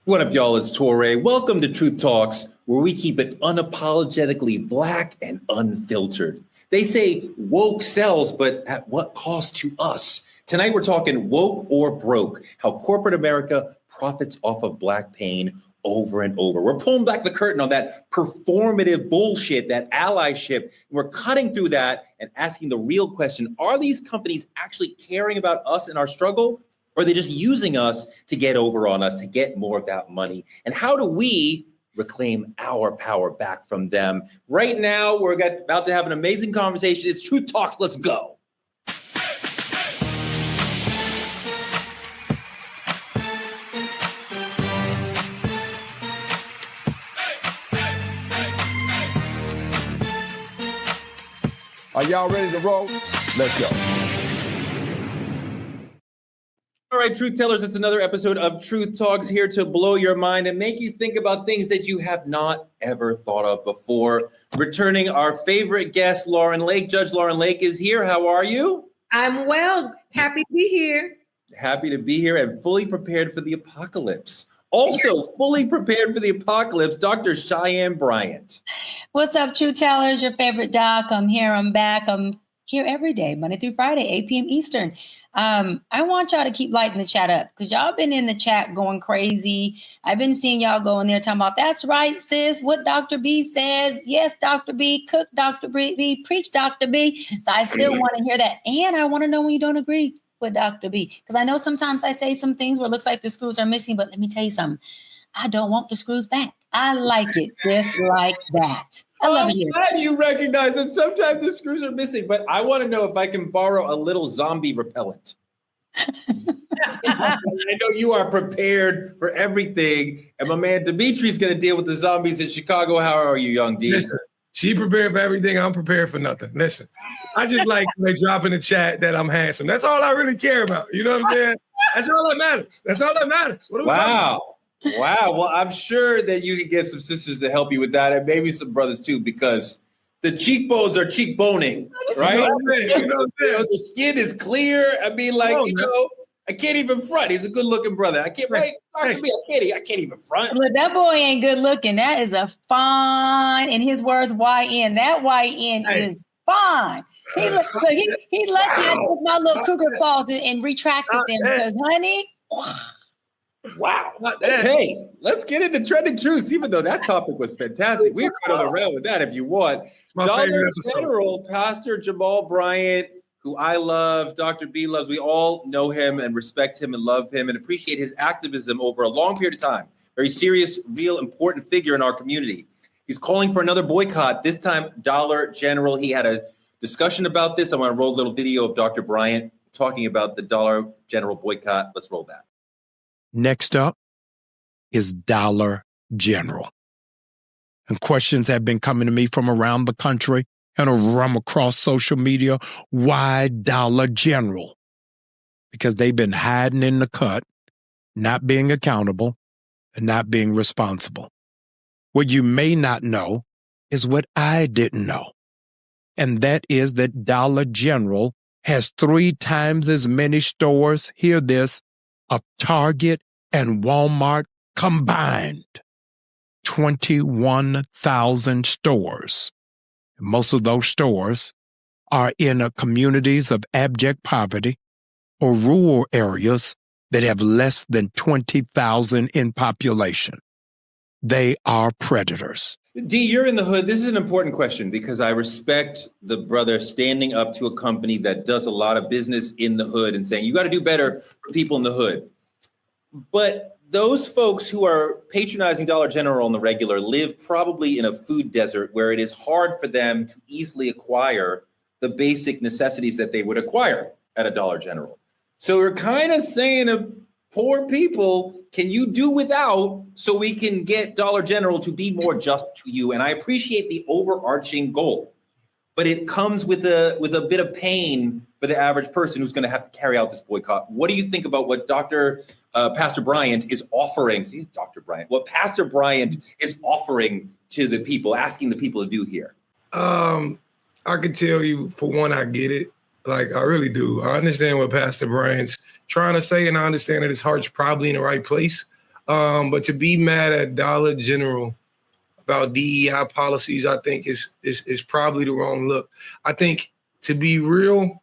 What up, y'all? It's Torre. Welcome to Truth Talks, where we keep it unapologetically black and unfiltered. They say woke sells, but at what cost to us? Tonight, we're talking woke or broke, how corporate America profits off of black pain over and over. We're pulling back the curtain on that performative bullshit, that allyship. We're cutting through that and asking the real question, are these companies actually caring about us and our struggle? Or are they just using us to get over on us, to get more of that money? And how do we reclaim our power back from them? Right now, we're about to have an amazing conversation. It's Truth Talks. Let's go. Are y'all ready to roll? Let's go. All right, Truth Tellers, it's another episode of Truth Talks, here to blow your mind and make you think about things that you have not ever thought of before. Returning our favorite guest, Lauren Lake. Judge Lauren Lake is here. How are you? I'm well. Happy to be here. Happy to be here and fully prepared for the apocalypse. Also fully prepared for the apocalypse, Dr. Jamal Bryant. What's up, Truth Tellers? Your favorite doc. I'm here. I'm back. I'm here every day, Monday through Friday, 8 p.m. Eastern. I want y'all to keep lighting the chat up because y'all been in the chat going crazy. I've been seeing y'all go in there talking about, that's right, sis, what Dr. B said. Yes, Dr. B, cook Dr. B, preach Dr. B. So I still want to hear that. And I want to know when you don't agree with Dr. B. Because I know sometimes I say some things where it looks like the screws are missing, but let me tell you something. I don't want the screws back. I like it just like that. I love it. I'm glad you recognize that sometimes the screws are missing, but I want to know if I can borrow a little zombie repellent. I know you are prepared for everything, and my man Dimitri's going to deal with the zombies in Chicago. How are you, young D? Listen, she prepared for everything. I'm prepared for nothing. Listen, I just like they drop in the chat that I'm handsome. That's all I really care about. You know what I'm saying? That's all that matters. That's all that matters. What are we talking about? Wow. Well, I'm sure that you can get some sisters to help you with that, and maybe some brothers too, because the cheekbones are cheekboning, right? You know what I'm saying? The skin is clear. I mean, like, I can't even front. He's a good-looking brother. I can't, right? I can't even front. Look, that boy ain't good looking. That is a fine, in his words, YN. That YN is fine. He lucky I took my little cougar claws and retracted them because, honey. Wow. Hey, let's get into trending truths, even though that topic was fantastic. We can go around with that if you want. Dollar General Pastor Jamal Bryant, who I love, Dr. B loves. We all know him and respect him and love him and appreciate his activism over a long period of time. Very serious, real, important figure in our community. He's calling for another boycott, this time Dollar General. He had a discussion about this. I want to roll a little video of Dr. Bryant talking about the Dollar General boycott. Let's roll that. Next up is Dollar General. And questions have been coming to me from around the country and from across social media. Why Dollar General? Because they've been hiding in the cut, not being accountable, and not being responsible. What you may not know is what I didn't know. And that is that Dollar General has 3 times as many stores, hear this, of Target and Walmart combined. 21,000 stores. Most of those stores are in communities of abject poverty or rural areas that have less than 20,000 in population. They are predators. D, you're in the hood. This is an important question because I respect the brother standing up to a company that does a lot of business in the hood and saying, you got to do better for people in the hood. But those folks who are patronizing Dollar General on the regular live probably in a food desert where it is hard for them to easily acquire the basic necessities that they would acquire at a Dollar General. So we're kind of saying to poor people, can you do without so we can get Dollar General to be more just to you? And I appreciate the overarching goal, but it comes with a bit of pain for the average person who's going to have to carry out this boycott. What do you think about what Pastor Bryant is offering? See, Dr. Bryant, what Pastor Bryant is offering to the people, asking the people to do here? I can tell you, for one, I get it. Like, I really do. I understand what Pastor Bryant's trying to say, and I understand that his heart's probably in the right place. But to be mad at Dollar General about DEI policies, I think is probably the wrong look. I think, to be real,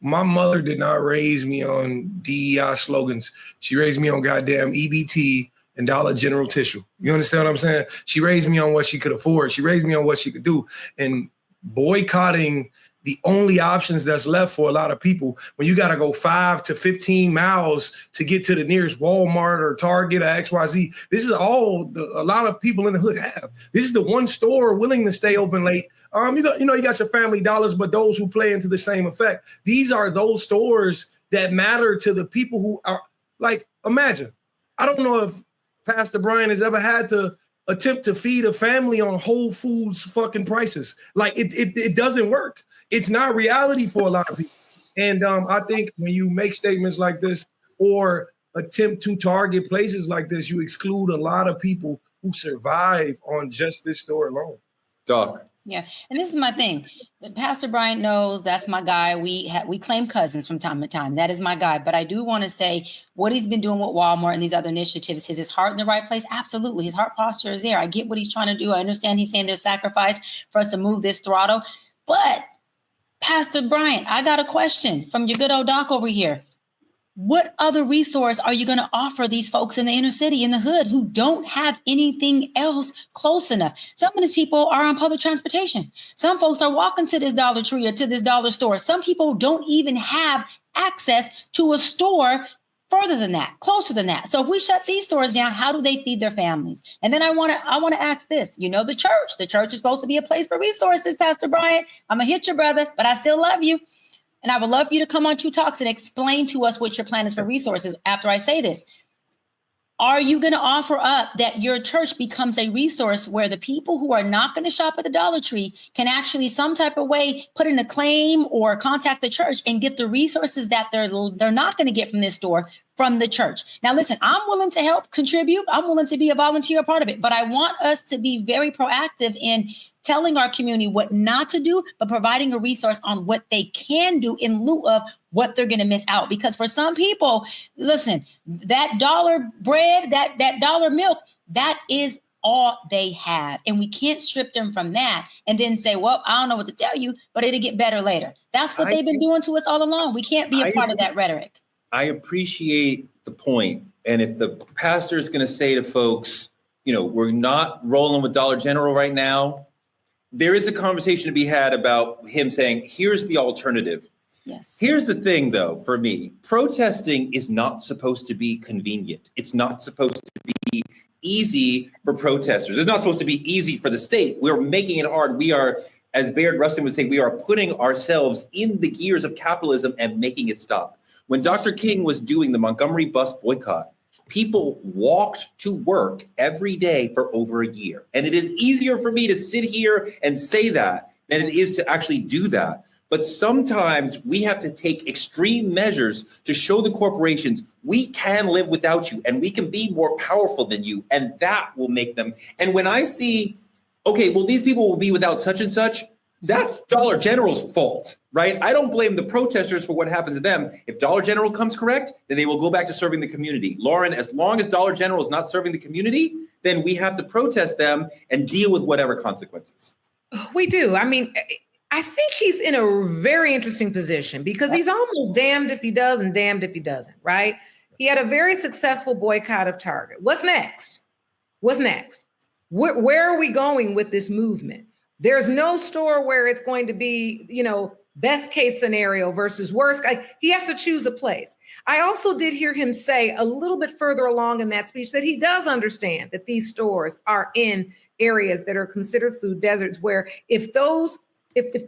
my mother did not raise me on DEI slogans. She raised me on goddamn EBT and Dollar General tissue. You understand what I'm saying? She raised me on what she could afford. She raised me on what she could do. And boycotting the only options that's left for a lot of people, when you got to go 5 to 15 miles to get to the nearest Walmart or Target or XYZ, this is all a lot of people in the hood have. This is the one store willing to stay open late. You got your Family Dollars, but those who play into the same effect. These are those stores that matter to the people who are, like, imagine. I don't know if Pastor Bryant has ever had to attempt to feed a family on Whole Foods fucking prices. Like, it doesn't work. It's not reality for a lot of people. And I think when you make statements like this or attempt to target places like this, you exclude a lot of people who survive on just this store alone. Doc. Yeah, and this is my thing. Pastor Bryant knows that's my guy. We claim cousins from time to time. That is my guy. But I do want to say what he's been doing with Walmart and these other initiatives. Is his heart in the right place? Absolutely. His heart posture is there. I get what he's trying to do. I understand he's saying there's sacrifice for us to move this throttle. But Pastor Bryant, I got a question from your good old doc over here. What other resource are you going to offer these folks in the inner city, in the hood, who don't have anything else close enough? Some of these people are on public transportation. Some folks are walking to this Dollar Tree or to this dollar store. Some people don't even have access to a store further than that, closer than that. So if we shut these stores down, how do they feed their families? And then I want to ask this. The church is supposed to be a place for resources, Pastor Bryant. I'm going to hit you, brother, but I still love you. And I would love for you to come on True Talks and explain to us what your plan is for resources after I say this. Are you going to offer up that your church becomes a resource where the people who are not going to shop at the Dollar Tree can actually some type of way put in a claim or contact the church and get the resources that they're not going to get from this store from the church? Now, listen, I'm willing to help contribute. I'm willing to be a volunteer part of it, but I want us to be very proactive in telling our community what not to do, but providing a resource on what they can do in lieu of what they're going to miss out. Because for some people, listen, that dollar bread, that dollar milk, that is all they have. And we can't strip them from that and then say, well, I don't know what to tell you, but it'll get better later. That's what they've been doing to us all along. We can't be a part of that rhetoric. I appreciate the point. And if the pastor is going to say to folks, we're not rolling with Dollar General right now, there is a conversation to be had about him saying, here's the alternative. Yes. Here's the thing, though, for me, protesting is not supposed to be convenient. It's not supposed to be easy for protesters. It's not supposed to be easy for the state. We're making it hard. We are, as Baird Rustin would say, we are putting ourselves in the gears of capitalism and making it stop. When Dr. King was doing the Montgomery bus boycott, people walked to work every day for over a year. And it is easier for me to sit here and say that than it is to actually do that. But sometimes we have to take extreme measures to show the corporations we can live without you and we can be more powerful than you. And that will make them. And when I see, okay, well, these people will be without such and such, that's Dollar General's fault, right? I don't blame the protesters for what happened to them. If Dollar General comes correct, then they will go back to serving the community. Lauren, as long as Dollar General is not serving the community, then we have to protest them and deal with whatever consequences. We do. I mean, I think he's in a very interesting position because he's almost damned if he does and damned if he doesn't, right? He had a very successful boycott of Target. What's next? Where are we going with this movement? There's no store where it's going to be, best case scenario versus worst. He has to choose a place. I also did hear him say a little bit further along in that speech that he does understand that these stores are in areas that are considered food deserts, where if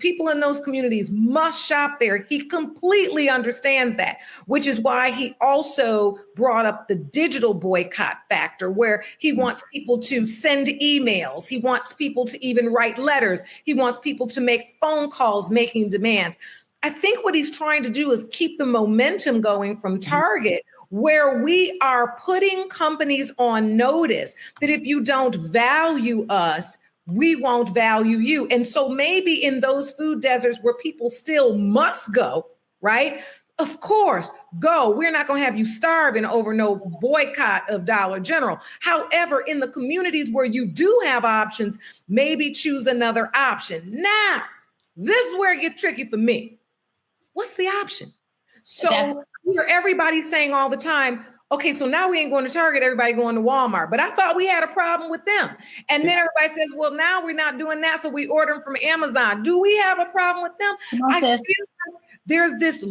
people in those communities must shop there, he completely understands that, which is why he also brought up the digital boycott factor, where he wants people to send emails. He wants people to even write letters. He wants people to make phone calls making demands. I think what he's trying to do is keep the momentum going from Target, where we are putting companies on notice that if you don't value us, we won't value you. And so maybe in those food deserts where people still must go, right? Of course, go. We're not going to have you starving over no boycott of Dollar General. However, in the communities where you do have options, maybe choose another option. Now, this is where it gets tricky for me. What's the option? So everybody's saying all the time, okay, so now we ain't going to Target, everybody going to Walmart. But I thought we had a problem with them. And then everybody says, well, now we're not doing that, so we order them from Amazon. Do we have a problem with them? I feel like there's this,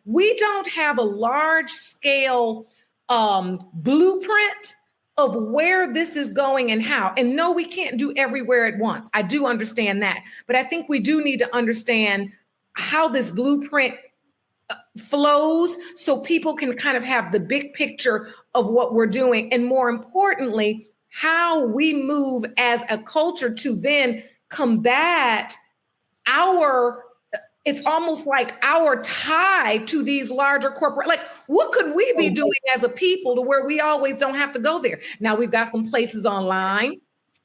we don't have a large scale blueprint of where this is going and how. And no, we can't do everywhere at once. I do understand that. But I think we do need to understand how this blueprint flows so people can kind of have the big picture of what we're doing. And more importantly, how we move as a culture to then combat it's almost like our tie to these larger corporate, like what could we be doing as a people to where we always don't have to go there? Now we've got some places online.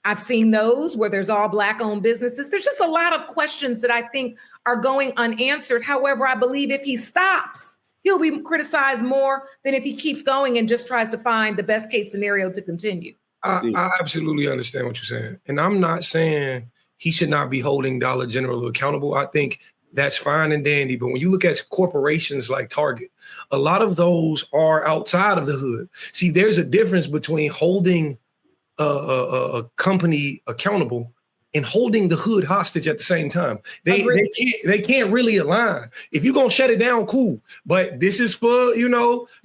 I've seen those where there's all Black owned businesses. There's just a lot of questions that I think are going unanswered. However, I believe if he stops, he'll be criticized more than if he keeps going and just tries to find the best case scenario to continue. I absolutely understand what you're saying. And I'm not saying he should not be holding Dollar General accountable. I think that's fine and dandy. But when you look at corporations like Target, a lot of those are outside of the hood. See, there's a difference between holding a company accountable and holding the hood hostage at the same time. They can't really align. If you're gonna shut it down, cool. But this is for,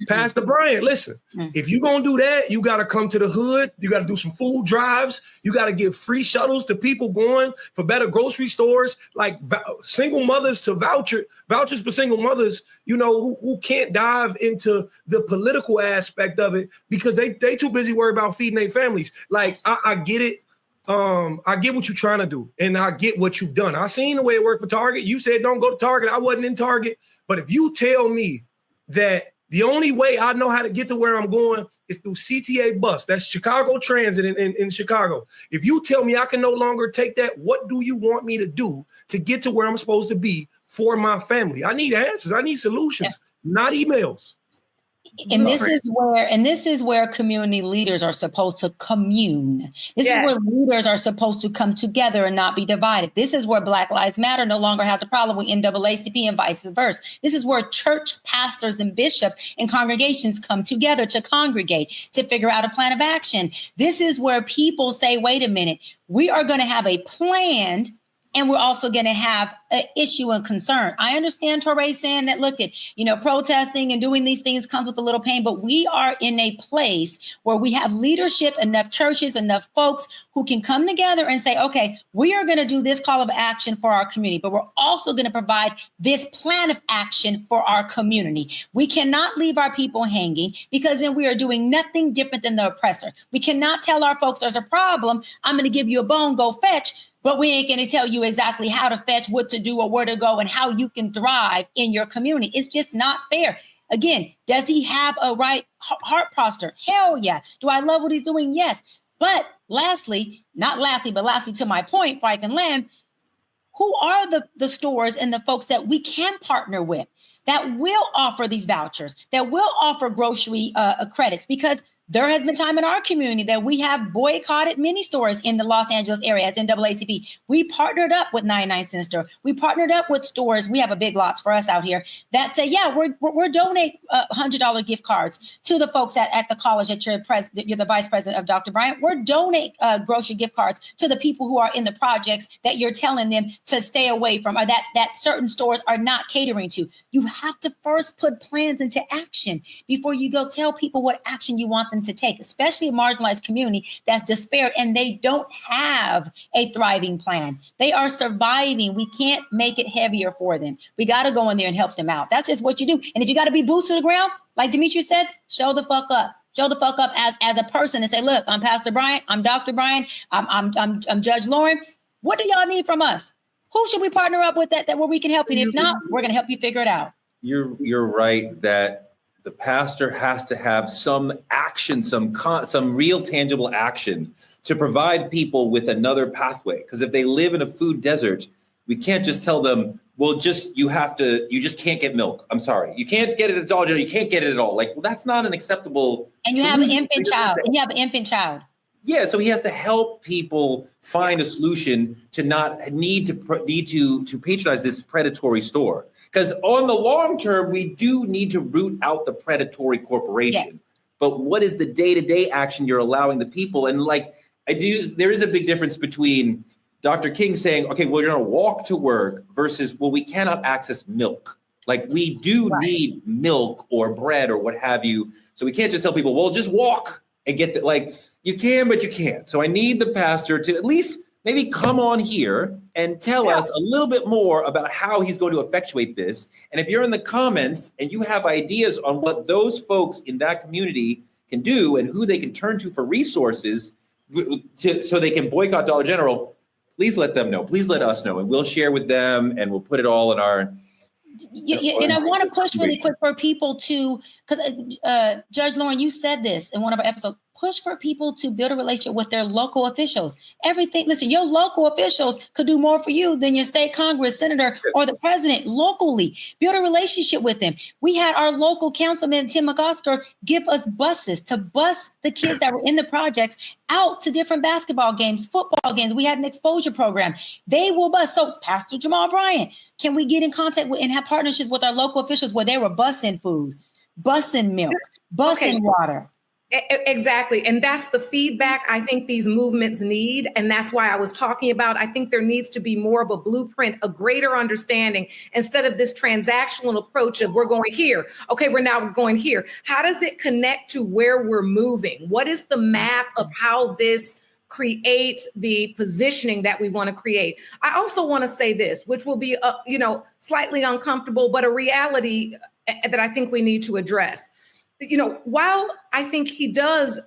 Pastor Bryant. Listen, if you're gonna do that, you gotta come to the hood. You gotta do some food drives. You gotta give free shuttles to people going for better grocery stores, like single mothers to vouchers for single mothers, who can't dive into the political aspect of it because they too busy worried about feeding their families. Like, I get it. I get what you're trying to do, and I get what you've done. I seen the way it worked for Target. You said don't go to Target. I wasn't in Target. But if you tell me that the only way I know how to get to where I'm going is through CTA bus, that's Chicago Transit in Chicago. If you tell me I can no longer take that, what do you want me to do to get to where I'm supposed to be for my family? I need answers. I need solutions, not emails. And this is where community leaders are supposed to commune. This is where leaders are supposed to come together and not be divided. This is where Black Lives Matter no longer has a problem with NAACP and vice versa. This is where church pastors and bishops and congregations come together to congregate, to figure out a plan of action. This is where people say, wait a minute, we are going to have a plan. And we're also going to have an issue and concern. I understand Torre saying that, look at, protesting and doing these things comes with a little pain, but we are in a place where we have leadership, enough churches, enough folks who can come together and say, okay, we are going to do this call of action for our community, but we're also going to provide this plan of action for our community. We cannot leave our people hanging because then we are doing nothing different than the oppressor. We cannot tell our folks there's a problem. I'm going to give you a bone, go fetch. But we ain't going to tell you exactly how to fetch, what to do, or where to go, and how you can thrive in your community. It's just not fair. Again, does he have a right heart posture? Hell yeah. Do I love what he's doing? Yes. But lastly to my point, before I can land, who are the stores and the folks that we can partner with that will offer these vouchers, that will offer grocery credits? Because there has been time in our community that we have boycotted many stores in the Los Angeles area as NAACP. We partnered up with 99 Cent Store. We partnered up with stores. We have a Big Lots for us out here that say, we're donate $100 gift cards to the folks at the college that you're the vice president of Dr. Bryant. We're donate grocery gift cards to the people who are in the projects that you're telling them to stay away from, or that certain stores are not catering to. You have to first put plans into action before you go tell people what action you want them to take, especially a marginalized community that's despaired and they don't have a thriving plan. They are surviving. We can't make it heavier for them. We got to go in there and help them out. That's just what you do. And if you got to be boots to the ground, like Demetri said, show the fuck up. Show the fuck up as a person and say, look, I'm Pastor Bryant. I'm Dr. Bryant. I'm Judge Lauren. What do y'all need from us? Who should we partner up with that where we can help you? And if not, we're going to help you figure it out. You're right that the pastor has to have some action, some real tangible action to provide people with another pathway. Because if they live in a food desert, we can't just tell them, well, you just can't get milk. I'm sorry. You can't get it at Dollar General. You can't get it at all. Like, well, that's not an acceptable. And you have an infant child. Yeah, so he has to help people find a solution to not need to patronize this predatory store. Because on the long term, we do need to root out the predatory corporation. Yes. But what is the day-to-day action you're allowing the people? And there is a big difference between Dr. King saying, okay, we're going to walk to work versus, well, we cannot access milk. Like, we do need milk or bread or what have you. So we can't just tell people, well, just walk and get that. Like, you can, but you can't. So I need the pastor to at least maybe come on here and tell us a little bit more about how he's going to effectuate this. And if you're in the comments and you have ideas on what those folks in that community can do and who they can turn to for resources so they can boycott Dollar General, please let them know. Please let us know, and we'll share with them, and we'll put it all in our. And I want to push really quick for people to, because Judge Lauren, you said this in one of our episodes, push for people to build a relationship with their local officials. Listen, your local officials could do more for you than your state Congress, senator, or the president locally. Build a relationship with them. We had our local councilman, Tim McOsker, give us buses to bus the kids that were in the projects out to different basketball games, football games. We had an exposure program. They will bus. So Pastor Jamal Bryant, can we get in contact with and have partnerships with our local officials where they were busing food, busing milk, busing water? Exactly. And that's the feedback I think these movements need. And that's why I was talking about, I think there needs to be more of a blueprint, a greater understanding, instead of this transactional approach of we're going here. Okay, we're going here. How does it connect to where we're moving? What is the map of how this creates the positioning that we want to create? I also want to say this, which will be, slightly uncomfortable, but a reality that I think we need to address. While I think he does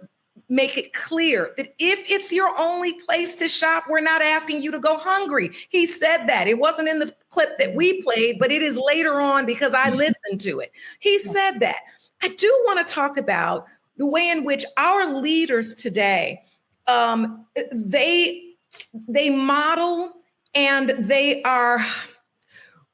make it clear that if it's your only place to shop, we're not asking you to go hungry. He said that. It wasn't in the clip that we played, but it is later on because I listened to it. He said that. I do want to talk about the way in which our leaders today, they model and they are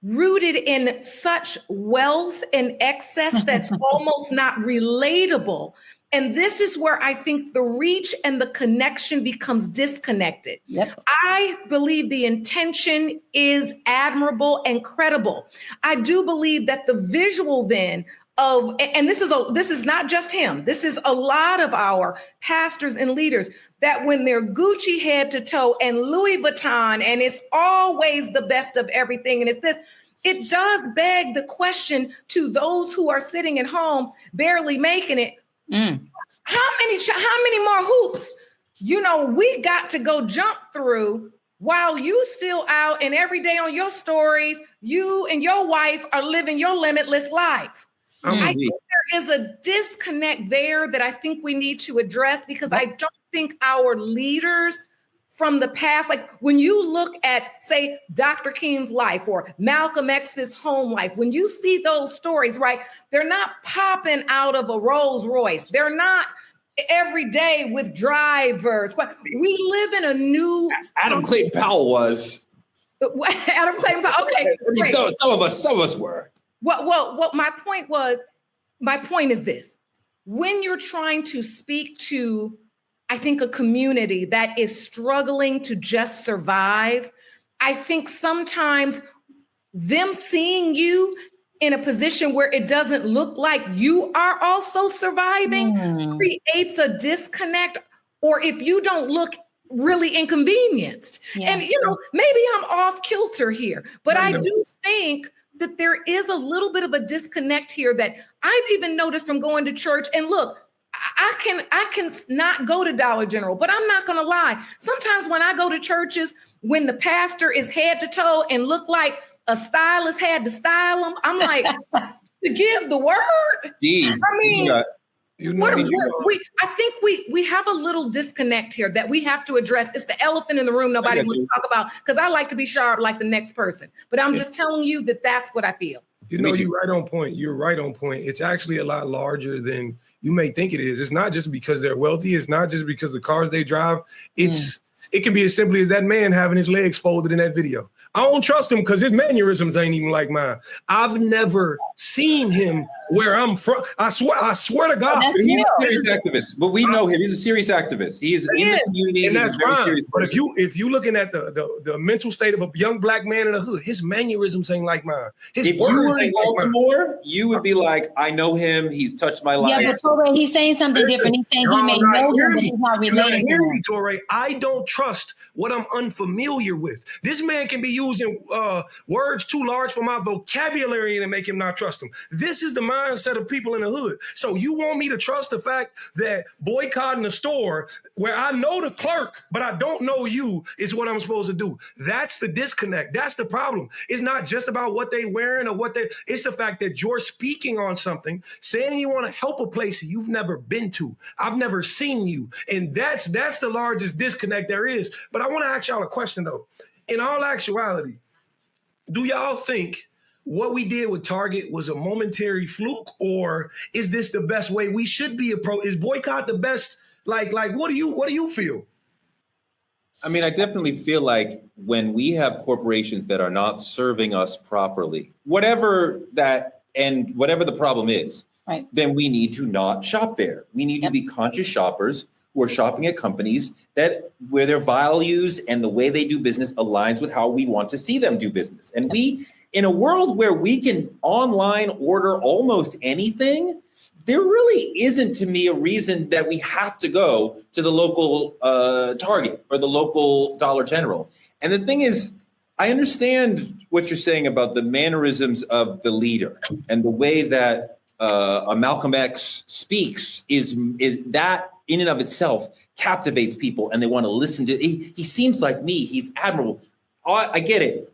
rooted in such wealth and excess that's almost not relatable. And this is where I think the reach and the connection becomes disconnected. Yep. I believe the intention is admirable and credible. I do believe that the visual then of, and this is not just him, this is a lot of our pastors and leaders, that when they're Gucci head to toe and Louis Vuitton, and it's always the best of everything, and it's this, it does beg the question to those who are sitting at home, barely making it. How many more hoops, we got to go jump through while you still out and every day on your stories, you and your wife are living your limitless life. I think there is a disconnect there that I think we need to address, because I don't think our leaders from the past, like when you look at, say, Dr. King's life or Malcolm X's home life, when you see those stories, right, they're not popping out of a Rolls Royce. They're not every day with drivers. We live in a new... Adam Clayton Powell was. Adam Clayton Powell, okay. Great. Some of us were. Well, my point is this. When you're trying to speak to, I think, a community that is struggling to just survive, I think sometimes them seeing you in a position where it doesn't look like you are also surviving creates a disconnect, or if you don't look really inconvenienced. Yeah. And, maybe I'm off kilter here, but I do think that there is a little bit of a disconnect here that I've even noticed from going to church. And look, I can not go to Dollar General, but I'm not going to lie. Sometimes when I go to churches, when the pastor is head to toe and look like a stylist had to style him, I'm like, to give the word. I think we have a little disconnect here that we have to address. It's the elephant in the room nobody wants to talk about, because I like to be sharp like the next person. But I'm just telling you that that's what I feel. You're right on point. You're right on point. It's actually a lot larger than you may think it is. It's not just because they're wealthy. It's not just because the cars they drive. It can be as simply as that man having his legs folded in that video. I don't trust him because his mannerisms ain't even like mine. I've never seen him where I'm from. I swear to God. That's He's real. a serious activist, but we know him. He's a serious activist. He is in the community, and that's he's a very fine. serious But person. if you looking at the mental state of a young black man in the hood, his mannerisms ain't like mine. His If you words were in ain't like mine. Baltimore, you would be like, I know him. He's touched my life. Yeah, but Torre, he's saying something different. He's saying he Y'all may not know hear him, but me. he's not You're not related to hearing him. me, Torre. I don't trust what I'm unfamiliar with. This man can be using words too large for my vocabulary and make him not trust him. This is the mindset of people in the hood. So you want me to trust the fact that boycotting a store where I know the clerk, but I don't know you is what I'm supposed to do. That's the disconnect. That's the problem. It's not just about what they wearing or it's the fact that you're speaking on something, saying you want to help a place you've never been to. I've never seen you. And that's the largest disconnect there is. But I want to ask y'all a question though. In all actuality, do y'all think what we did with Target was a momentary fluke, or is this the best way we should be Is boycott the best? Like, what do you feel? I mean, I definitely feel like when we have corporations that are not serving us properly, whatever the problem is, Right. then we need to not shop there. We need to be conscious shoppers who are shopping at companies where their values and the way they do business aligns with how we want to see them do business. And we, in a world where we can online order almost anything, there really isn't, to me, a reason that we have to go to the local Target or the local Dollar General. And the thing is, I understand what you're saying about the mannerisms of the leader and the way that Malcolm X speaks is that in and of itself captivates people and they want to listen to. He seems like me. He's admirable. I get it.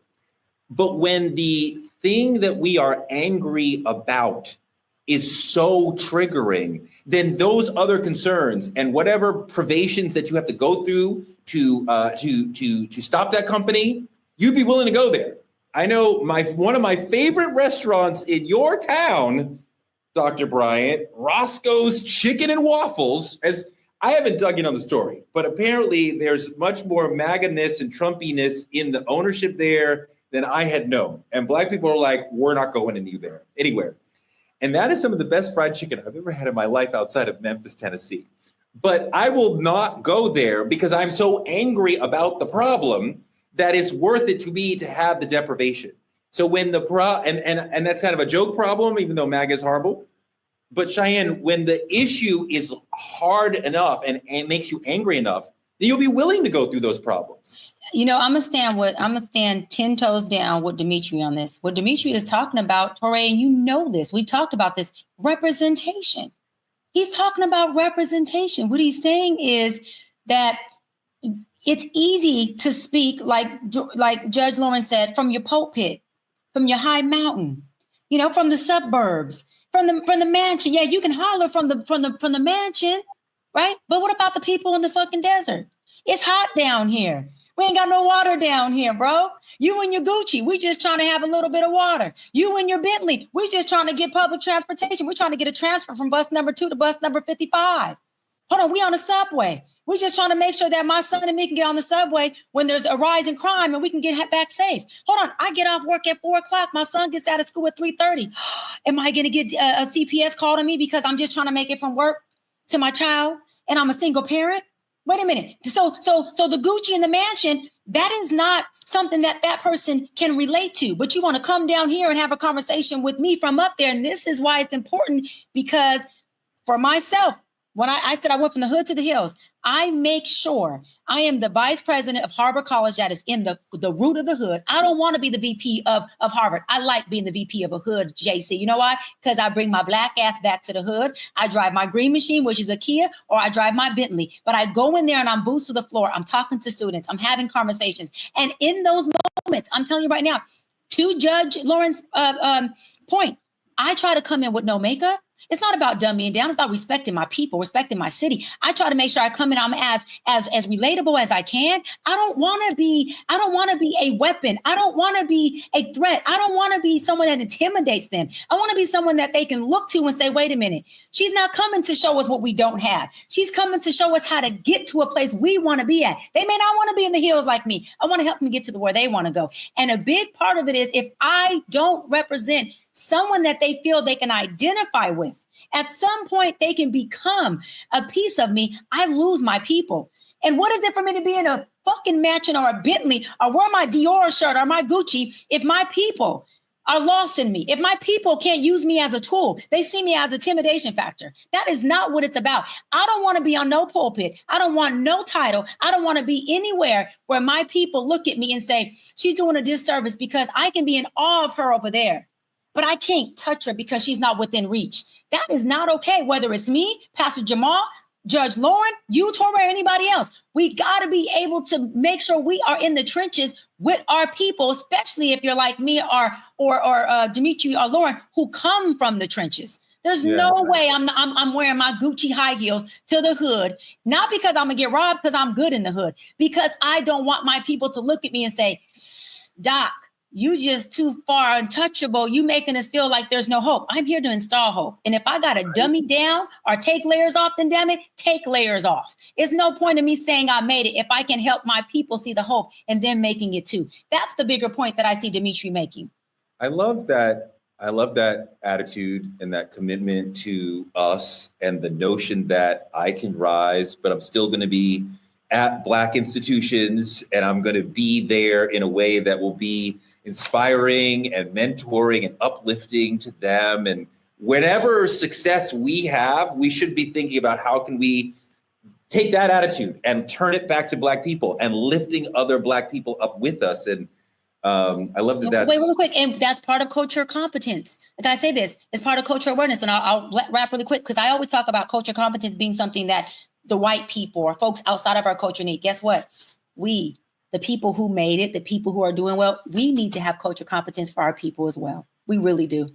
But when the thing that we are angry about is so triggering, then those other concerns and whatever privations that you have to go through to stop that company, you'd be willing to go there. I know one of my favorite restaurants in your town, Dr. Bryant, Roscoe's Chicken and Waffles, as I haven't dug in on the story, but apparently there's much more MAGA-ness and Trumpiness in the ownership there than I had known. And Black people are like, we're not going anywhere. And that is some of the best fried chicken I've ever had in my life outside of Memphis, Tennessee. But I will not go there because I'm so angry about the problem that it's worth it to me to have the deprivation. So when and that's kind of a joke problem, even though MAGA is horrible. But Cheyenne, when the issue is hard enough and makes you angry enough, then you'll be willing to go through those problems. You know, I'm gonna stand 10 toes down with Dimitri on this. What Dimitri is talking about, Torre, and you know this, we talked about this, representation. He's talking about representation. What he's saying is that it's easy to speak like Judge Lawrence said, from your pulpit, from your high mountain, from the suburbs, from the mansion. Yeah, you can holler from the mansion, right? But what about the people in the fucking desert? It's hot down here. We ain't got no water down here, bro. You and your Gucci, we just trying to have a little bit of water. You and your Bentley, we just trying to get public transportation. We're trying to get a transfer from bus number 2 to bus number 55. Hold on, we on the subway. We're just trying to make sure that my son and me can get on the subway when there's a rise in crime and we can get back safe. Hold on, I get off work at 4 o'clock. My son gets out of school at 3:30. Am I going to get a CPS call to me because I'm just trying to make it from work to my child and I'm a single parent? Wait a minute. So the Gucci in the mansion, that is not something that person can relate to. But you want to come down here and have a conversation with me from up there. And this is why it's important, because for myself, when I said I went from the hood to the hills, I make sure I am the vice president of Harvard College that is in the root of the hood. I don't want to be the VP of Harvard. I like being the VP of a hood, JC. You know why? Because I bring my black ass back to the hood. I drive my green machine, which is a Kia, or I drive my Bentley. But I go in there and I'm boots to the floor. I'm talking to students. I'm having conversations. And in those moments, I'm telling you right now, to Judge Lawrence's point, I try to come in with no makeup. It's not about dumbing down. It's about respecting my people, respecting my city. I try to make sure I come in, I'm as relatable as I can. I don't want to be a weapon. I don't want to be a threat. I don't want to be someone that intimidates them. I want to be someone that they can look to and say, wait a minute, she's not coming to show us what we don't have. She's coming to show us how to get to a place we want to be at. They may not want to be in the hills like me. I want to help them get to where they want to go. And a big part of it is if I don't represent someone that they feel they can identify with, at some point they can become a piece of me, I lose my people. And what is it for me to be in a fucking mansion or a Bentley or wear my Dior shirt or my Gucci if my people are lost in me? If my people can't use me as a tool, they see me as a intimidation factor. That is not what it's about. I don't want to be on no pulpit. I don't want no title. I don't want to be anywhere where my people look at me and say, she's doing a disservice because I can be in awe of her over there, but I can't touch her because she's not within reach. That is not okay. Whether it's me, Pastor Jamal, Judge Lauren, you, Torre, anybody else, we got to be able to make sure we are in the trenches with our people, especially if you're like me or Dimitri or Lauren, who come from the trenches. There's no way I'm wearing my Gucci high heels to the hood, not because I'm gonna get robbed, because I'm good in the hood, because I don't want my people to look at me and say, Doc, you just too far untouchable. You making us feel like there's no hope. I'm here to install hope. And if I got to dummy down or take layers off, then damn it, take layers off. It's no point in me saying I made it if I can help my people see the hope and then making it too. That's the bigger point that I see Dimitri making. I love that. I love that attitude and that commitment to us and the notion that I can rise, but I'm still going to be at Black institutions and I'm going to be there in a way that will be inspiring and mentoring and uplifting to them. And whatever success we have, we should be thinking about how can we take that attitude and turn it back to Black people and lifting other Black people up with us. And I love that. Wait, really quick. And that's part of culture competence. Like I say this, it's part of culture awareness. And I'll wrap really quick because I always talk about culture competence being something that the white people or folks outside of our culture need. Guess what? We, the people who made it, the people who are doing well, we need to have culture competence for our people as well. We really do.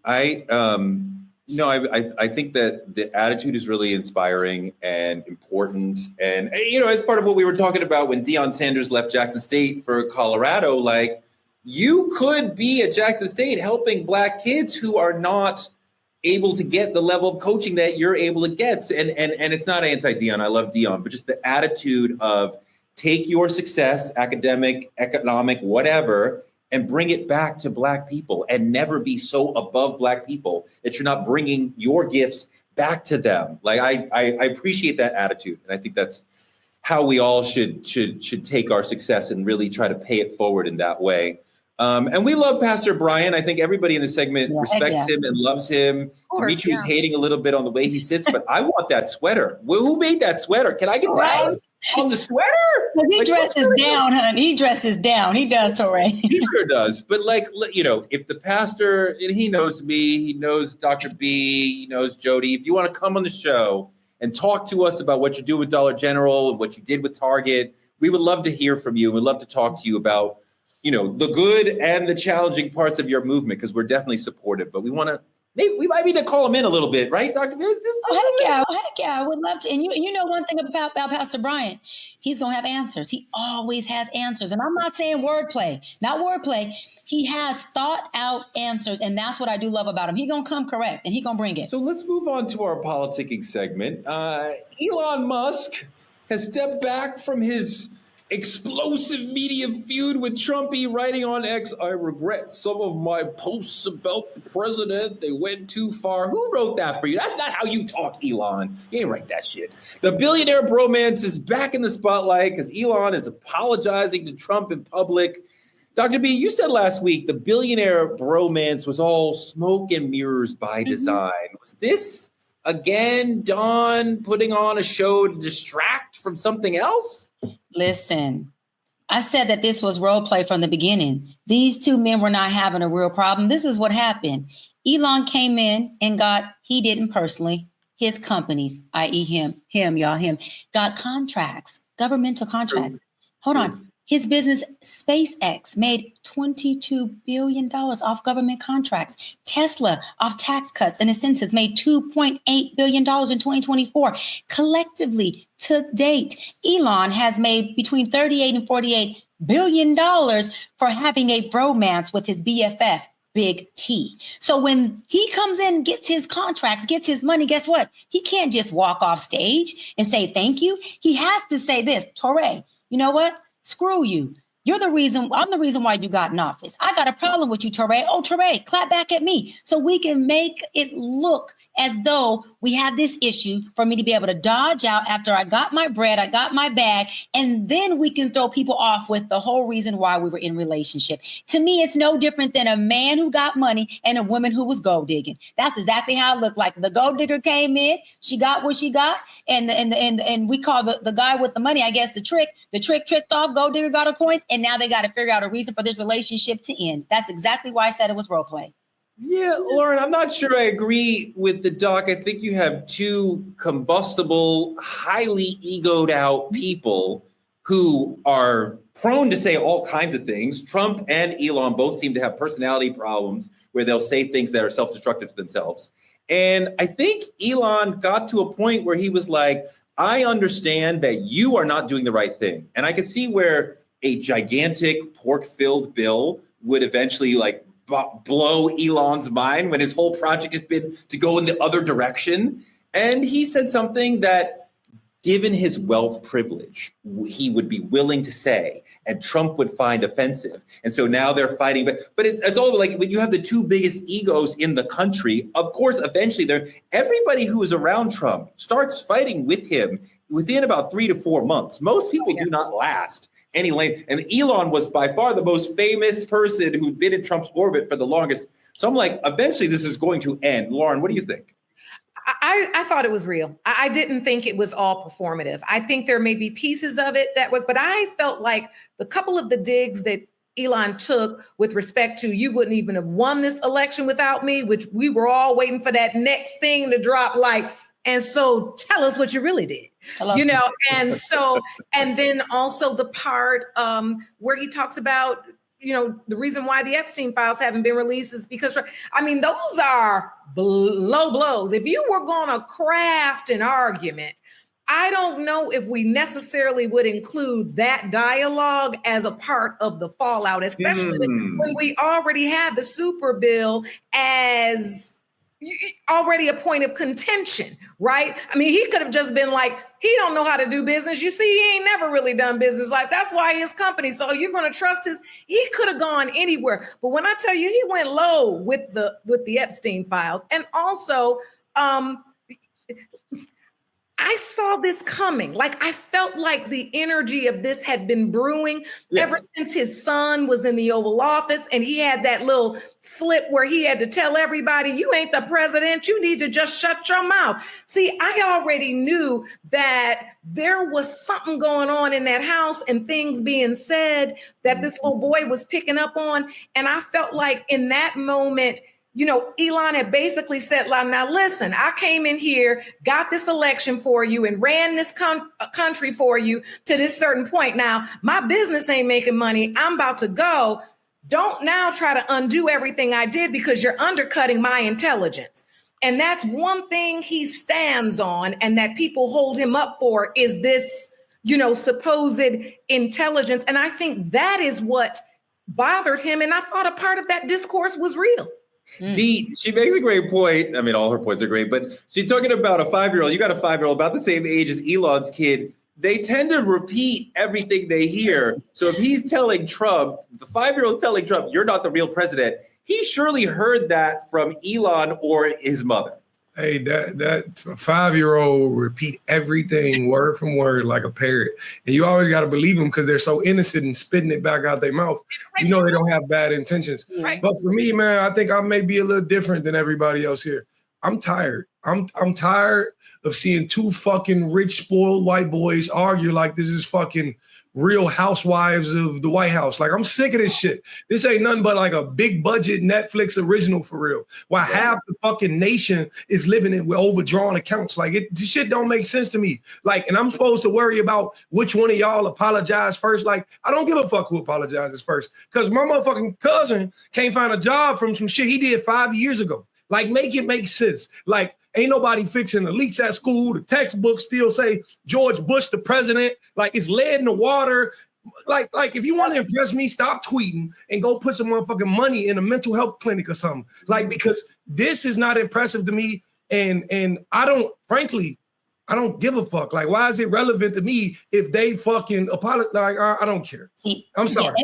I think that the attitude is really inspiring and important. And, as part of what we were talking about when Deion Sanders left Jackson State for Colorado, like you could be at Jackson State helping Black kids who are not able to get the level of coaching that you're able to get. And it's not anti-Deion. I love Deion, but just the attitude of take your success, academic, economic, whatever, and bring it back to Black people and never be so above Black people that you're not bringing your gifts back to them. Like I appreciate that attitude. And I think that's how we all should take our success and really try to pay it forward in that way. And we love Pastor Bryant. I think everybody in the segment respects him and loves him. Dimitri's hating a little bit on the way he sits, but I want that sweater. Who made that sweater? Can I get down on the sweater? He dresses down, honey. He dresses down. He does, Torre. He sure does. But if the pastor, and he knows me, he knows Dr. B, he knows Jody, if you want to come on the show and talk to us about what you do with Dollar General and what you did with Target, we would love to hear from you. We'd love to talk to you about the good and the challenging parts of your movement, because we're definitely supportive, but we might need to call him in a little bit, right, Dr. Heck yeah, I would love to. And you know one thing about Pastor Bryant, he's going to have answers. He always has answers. And I'm not saying not wordplay. He has thought out answers. And that's what I do love about him. He's going to come correct and he's going to bring it. So let's move on to our politicking segment. Elon Musk has stepped back from his explosive media feud with Trumpy, writing on X, I regret some of my posts about the president. They went too far. Who wrote that for you? That's not how you talk, Elon. You ain't write that shit. The billionaire bromance is back in the spotlight because Elon is apologizing to Trump in public. Dr. B, you said last week the billionaire bromance was all smoke and mirrors by design. Was this, again, Don putting on a show to distract from something else? Listen, I said that this was role play from the beginning. These two men were not having a real problem. This is what happened. Elon came in and he didn't personally, his companies, i.e. him, got contracts, governmental contracts. Hold on. His business, SpaceX, made $22 billion off government contracts. Tesla, off tax cuts and incentives, made $2.8 billion in 2024. Collectively, to date, Elon has made between $38 and $48 billion for having a bromance with his BFF, Big T. So when he comes in, gets his contracts, gets his money, guess what? He can't just walk off stage and say thank you. He has to say this, Torre, you know what? Screw you. I'm the reason why you got in office. I got a problem with you, Torre. Oh, Torre, clap back at me. So we can make it look as though we had this issue for me to be able to dodge out after I got my bread, I got my bag, and then we can throw people off with the whole reason why we were in relationship. To me, it's no different than a man who got money and a woman who was gold digging. That's exactly how it looked like. The gold digger came in, she got what she got, and we call the guy with the money, I guess, the trick tricked off, gold digger got her coins, and now they got to figure out a reason for this relationship to end. That's exactly why I said it was role play. Yeah, Lauren, I'm not sure I agree with the doc. I think you have two combustible, highly egoed out people who are prone to say all kinds of things. Trump and Elon both seem to have personality problems where they'll say things that are self-destructive to themselves. And I think Elon got to a point where he was like, I understand that you are not doing the right thing. And I could see where a gigantic pork-filled bill would eventually blow Elon's mind when his whole project has been to go in the other direction. And he said something that, given his wealth privilege, he would be willing to say, and Trump would find offensive. And so now they're fighting. But it's all like when you have the two biggest egos in the country, of course, eventually everybody who is around Trump starts fighting with him within about 3 to 4 months. Most people do not last any length. And Elon was by far the most famous person who'd been in Trump's orbit for the longest. So I'm like, eventually this is going to end. Lauren, what do you think? I thought it was real. I didn't think it was all performative. I think there may be pieces of it but I felt like the couple of the digs that Elon took with respect to, you wouldn't even have won this election without me, which we were all waiting for that next thing to drop, and so tell us what you really did, and then also the part where he talks about, the reason why the Epstein files haven't been released is because, those are low blows. If you were going to craft an argument, I don't know if we necessarily would include that dialogue as a part of the fallout, especially when we already have the super bill as already a point of contention, right? He could have just been like, he don't know how to do business. You see, he ain't never really done business. That's why his company. So you're going to trust he could have gone anywhere. But when I tell you, he went low with the Epstein files. And also, I saw this coming. I felt like the energy of this had been brewing ever since his son was in the Oval Office and he had that little slip where he had to tell everybody, you ain't the president, you need to just shut your mouth. See, I already knew that there was something going on in that house and things being said that this little boy was picking up on. And I felt like in that moment, Elon had basically said, now listen, I came in here, got this election for you and ran this country for you to this certain point. Now, my business ain't making money. I'm about to go. Don't now try to undo everything I did because you're undercutting my intelligence. And that's one thing he stands on and that people hold him up for is this, supposed intelligence. And I think that is what bothered him. And I thought a part of that discourse was real. Dee, she makes a great point. All her points are great, but she's talking about a 5-year-old. You got a 5-year-old about the same age as Elon's kid. They tend to repeat everything they hear. So if he's telling Trump, the 5-year-old telling Trump, you're not the real president, he surely heard that from Elon or his mother. Hey, that 5-year-old repeat everything word from word like a parrot. And you always got to believe them because they're so innocent and spitting it back out their mouth. They don't have bad intentions. Right. But for me, man, I think I may be a little different than everybody else here. I'm tired. I'm tired of seeing two fucking rich, spoiled white boys argue like this is fucking Real Housewives of the White House. Like, I'm sick of this shit. This ain't nothing but like a big budget Netflix original for real. While half the fucking nation is living it with overdrawn accounts. Like, this shit don't make sense to me. Like, and I'm supposed to worry about which one of y'all apologize first. Like, I don't give a fuck who apologizes first. Because my motherfucking cousin can't find a job from some shit he did 5 years ago. Like, make it make sense. Like, ain't nobody fixing the leaks at school. The textbooks still say George Bush the president. Like, it's lead in the water. Like if you want to impress me, stop tweeting and go put some motherfucking money in a mental health clinic or something. Like, because this is not impressive to me. And I don't, frankly, I don't give a fuck. Like, why is it relevant to me if they fucking apologize? Like, I don't care. See, I'm sorry.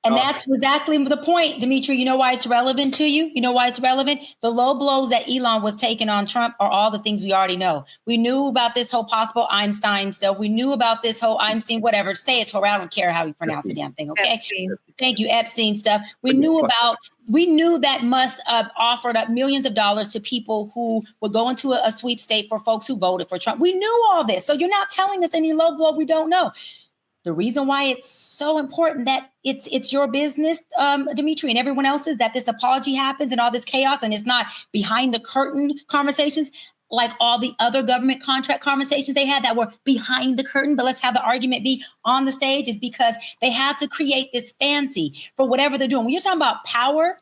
And that's exactly the point, Dimitri. You know why it's relevant to you? You know why it's relevant? The low blows that Elon was taking on Trump are all the things we already know. We knew about this whole possible Einstein stuff. We knew about this whole Einstein, whatever. Say it, Tori. I don't care how you pronounce the damn thing, okay? Epstein. Thank you, Epstein stuff. We knew that Musk offered up millions of dollars to people who would go into a sweepstate for folks who voted for Trump. We knew all this. So you're not telling us any low blow we don't know. The reason why it's so important that it's your business, Dimitri, and everyone else's, that this apology happens and all this chaos, and it's not behind the curtain conversations like all the other government contract conversations they had that were behind the curtain, but let's have the argument be on the stage, is because they had to create this fancy for whatever they're doing. When you're talking about power,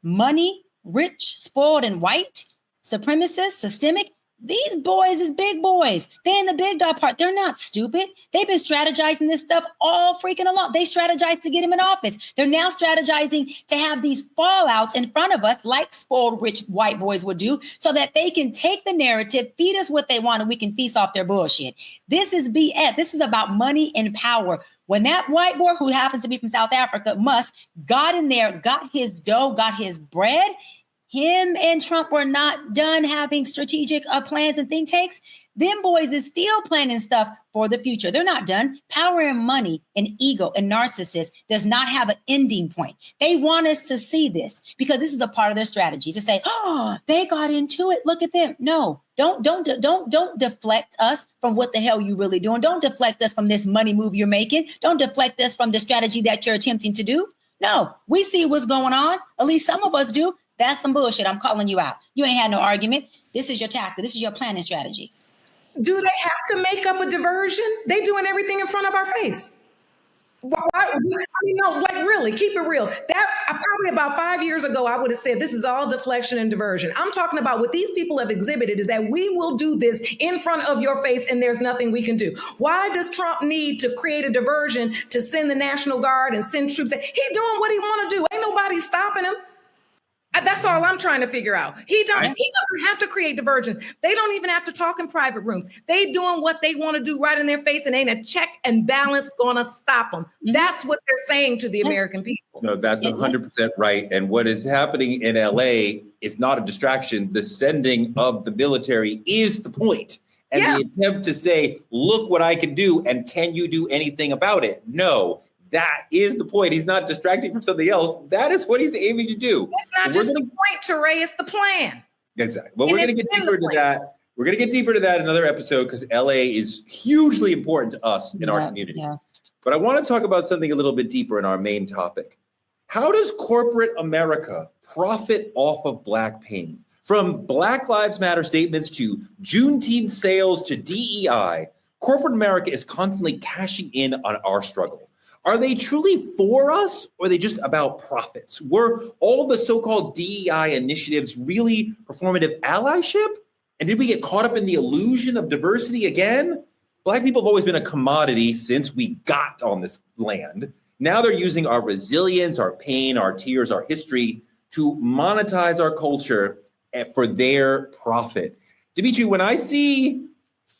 money, rich, spoiled, and white, supremacist, systemic, these boys is big boys. They in the big dog part. They're not stupid. They've been strategizing this stuff all freaking along. They strategized to get him in office. They're now strategizing to have these fallouts in front of us like spoiled rich white boys would do, so that they can take the narrative, feed us what they want, and we can feast off their bullshit. This is BS. This is about money and power. When that white boy, who happens to be from South Africa, Musk, got in there, got his dough, got his bread, him and Trump were not done having strategic plans and think tanks. Them boys is still planning stuff for the future. They're not done. Power and money and ego and narcissist does not have an ending point. They want us to see this because this is a part of their strategy to say, oh, they got into it. Look at them. No, don't deflect us from what the hell you really doing. Don't deflect us from this money move you're making. Don't deflect us from the strategy that you're attempting to do. No, we see what's going on. At least some of us do. That's some bullshit. I'm calling you out. You ain't had no argument. This is your tactic. This is your planning strategy. Do they have to make up a diversion? They doing everything in front of our face. Why? I mean, no, like really, keep it real. That probably about 5 years ago, I would have said this is all deflection and diversion. I'm talking about what these people have exhibited is that we will do this in front of your face and there's nothing we can do. Why does Trump need to create a diversion to send the National Guard and send troops? He's doing what he want to do. Ain't nobody stopping him. That's all I'm trying to figure out. He doesn't have to create diversions. They don't even have to talk in private rooms. They doing what they want to do right in their face, and ain't a check and balance gonna stop them. That's what they're saying to the American people. No, that's 100% right. And what is happening in LA is not a distraction. The sending of the military is the point. And the attempt to say, look what I can do, and can you do anything about it? No. That is the point. He's not distracting from something else. That is what he's aiming to do. It's not just the point, Teray, it's the plan. Exactly. But we're going to get deeper into that. We're going to get deeper into that in another episode because LA is hugely important to us in our community. Yeah. But I want to talk about something a little bit deeper in our main topic. How does corporate America profit off of Black pain? From Black Lives Matter statements to Juneteenth sales to DEI, corporate America is constantly cashing in on our struggle. Are they truly for us, or are they just about profits? Were all the so-called DEI initiatives really performative allyship? And did we get caught up in the illusion of diversity again? Black people have always been a commodity since we got on this land. Now they're using our resilience, our pain, our tears, our history to monetize our culture for their profit. Dimitri, when I see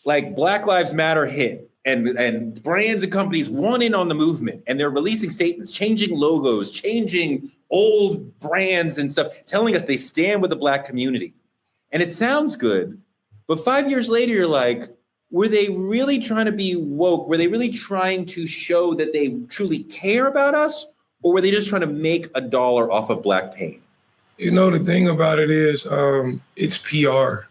like Black Lives Matter hit, and brands and companies want in on the movement, and they're releasing statements, changing logos, changing old brands and stuff, telling us they stand with the Black community. And it sounds good, but 5 years later, you're like, were they really trying to be woke? Were they really trying to show that they truly care about us? Or were they just trying to make a dollar off of Black pain? You know, the thing about it is it's PR.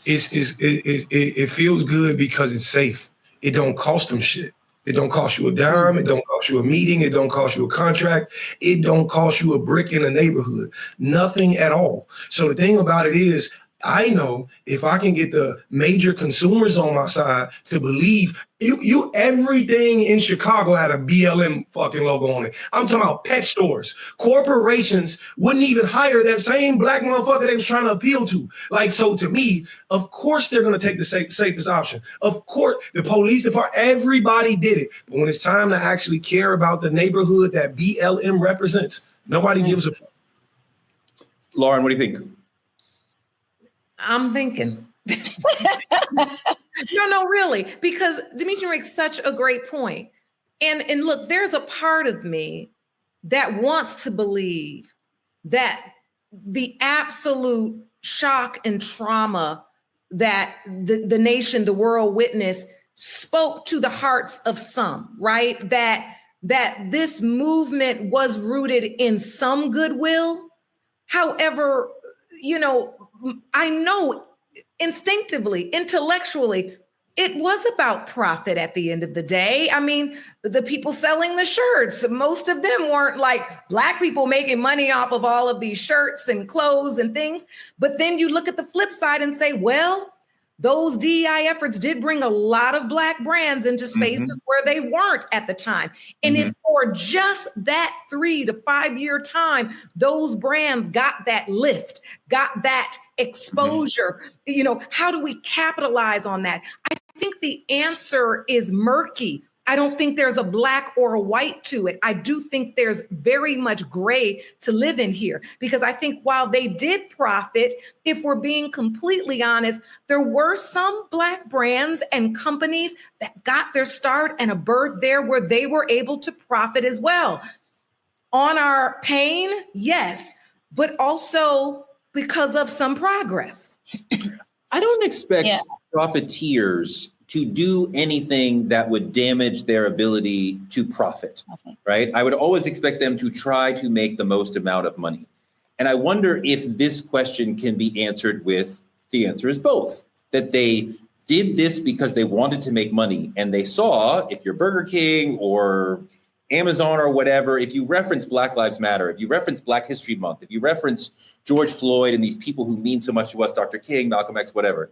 it feels good because it's safe. It don't cost them shit. It don't cost you a dime. It don't cost you a meeting. It don't cost you a contract. It don't cost you a brick in a neighborhood. Nothing at all. So the thing about it is, I know if I can get the major consumers on my side to believe you everything in Chicago had a BLM fucking logo on it. I'm talking about pet stores. Corporations wouldn't even hire that same black motherfucker they was trying to appeal to. Like, so to me, of course they're going to take the safest option. Of course, the police department, everybody did it. But when it's time to actually care about the neighborhood that BLM represents, nobody gives a fuck. Lauren, what do you think? I'm thinking. No, really, because Dimitri makes such a great point. And look, there's a part of me that wants to believe that the absolute shock and trauma that the nation, the world witnessed spoke to the hearts of some, right? That this movement was rooted in some goodwill. However, I know instinctively, intellectually, it was about profit at the end of the day. I mean, the people selling the shirts, most of them weren't like Black people making money off of all of these shirts and clothes and things. But then you look at the flip side and say, well, those DEI efforts did bring a lot of Black brands into spaces where they weren't at the time. And if for just that 3 to 5 year time, those brands got that lift, got that exposure, how do we capitalize on that? I think the answer is murky. I don't think there's a black or a white to it. I do think there's very much gray to live in here, because I think while they did profit, if we're being completely honest, there were some Black brands and companies that got their start and a birth there where they were able to profit as well. On our pain, yes, but also because of some progress. I don't expect profiteers to do anything that would damage their ability to profit, right? I would always expect them to try to make the most amount of money. And I wonder if this question can be answered with, the answer is both, that they did this because they wanted to make money. And they saw, if you're Burger King or Amazon or whatever, if you reference Black Lives Matter, if you reference Black History Month, if you reference George Floyd and these people who mean so much to us, Dr. King, Malcolm X, whatever,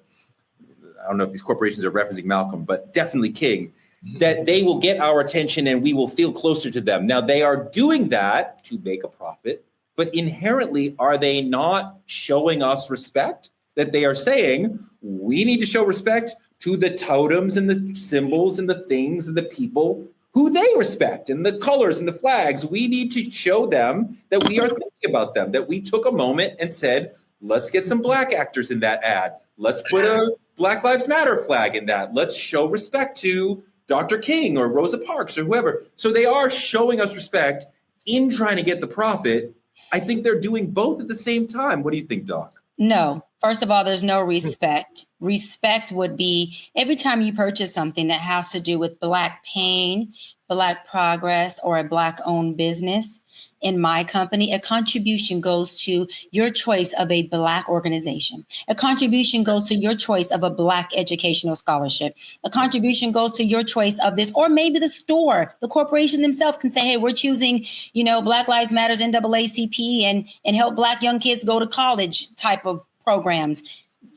I don't know if these corporations are referencing Malcolm, but definitely King, that they will get our attention and we will feel closer to them. Now, they are doing that to make a profit, but inherently, are they not showing us respect? That they are saying, we need to show respect to the totems and the symbols and the things and the people who they respect, and the colors and the flags. We need to show them that we are thinking about them, that we took a moment and said, let's get some Black actors in that ad. Let's put a Black Lives Matter flag in that. Let's show respect to Dr. King or Rosa Parks or whoever. So they are showing us respect in trying to get the profit. I think they're doing both at the same time. What do you think, Doc? No. First of all, there's no respect. Respect would be every time you purchase something that has to do with Black pain, Black progress, or a Black-owned business. In my company, a contribution goes to your choice of a Black organization. A contribution goes to your choice of a Black educational scholarship. A contribution goes to your choice of this, or maybe the store, the corporation themselves can say, hey, we're choosing, Black Lives Matters, NAACP, and help Black young kids go to college type of programs.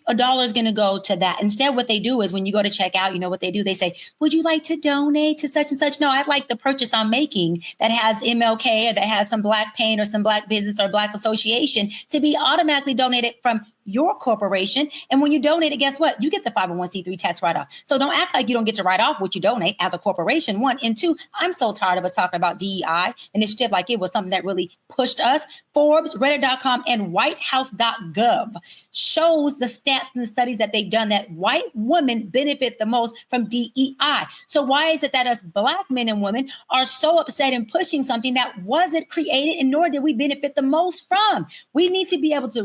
$1 is going to go to that. Instead, what they do is when you go to check out, you know what they do? They say, would you like to donate to such and such? No, I'd like the purchase I'm making that has MLK or that has some Black pain or some Black business or Black association to be automatically donated from your corporation. And when you donate it, guess what? You get the 501c3 tax write-off. So don't act like you don't get to write off what you donate as a corporation, one. And two, I'm so tired of us talking about DEI initiative like it was something that really pushed us. Forbes, Reddit.com, and whitehouse.gov shows the stats and the studies that they've done that white women benefit the most from DEI. So why is it that us Black men and women are so upset in pushing something that wasn't created and nor did we benefit the most from? We need to be able to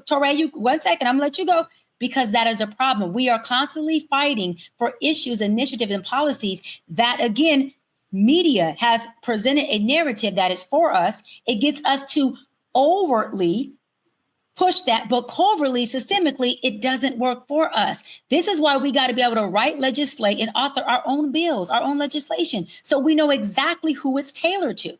Touré, one second, I'm gonna let you go, because that is a problem. We are constantly fighting for issues, initiatives, and policies that, again, media has presented a narrative that is for us. It gets us to overtly push that, but covertly, systemically, it doesn't work for us. This is why we got to be able to write, legislate, and author our own bills, our own legislation, so we know exactly who it's tailored to.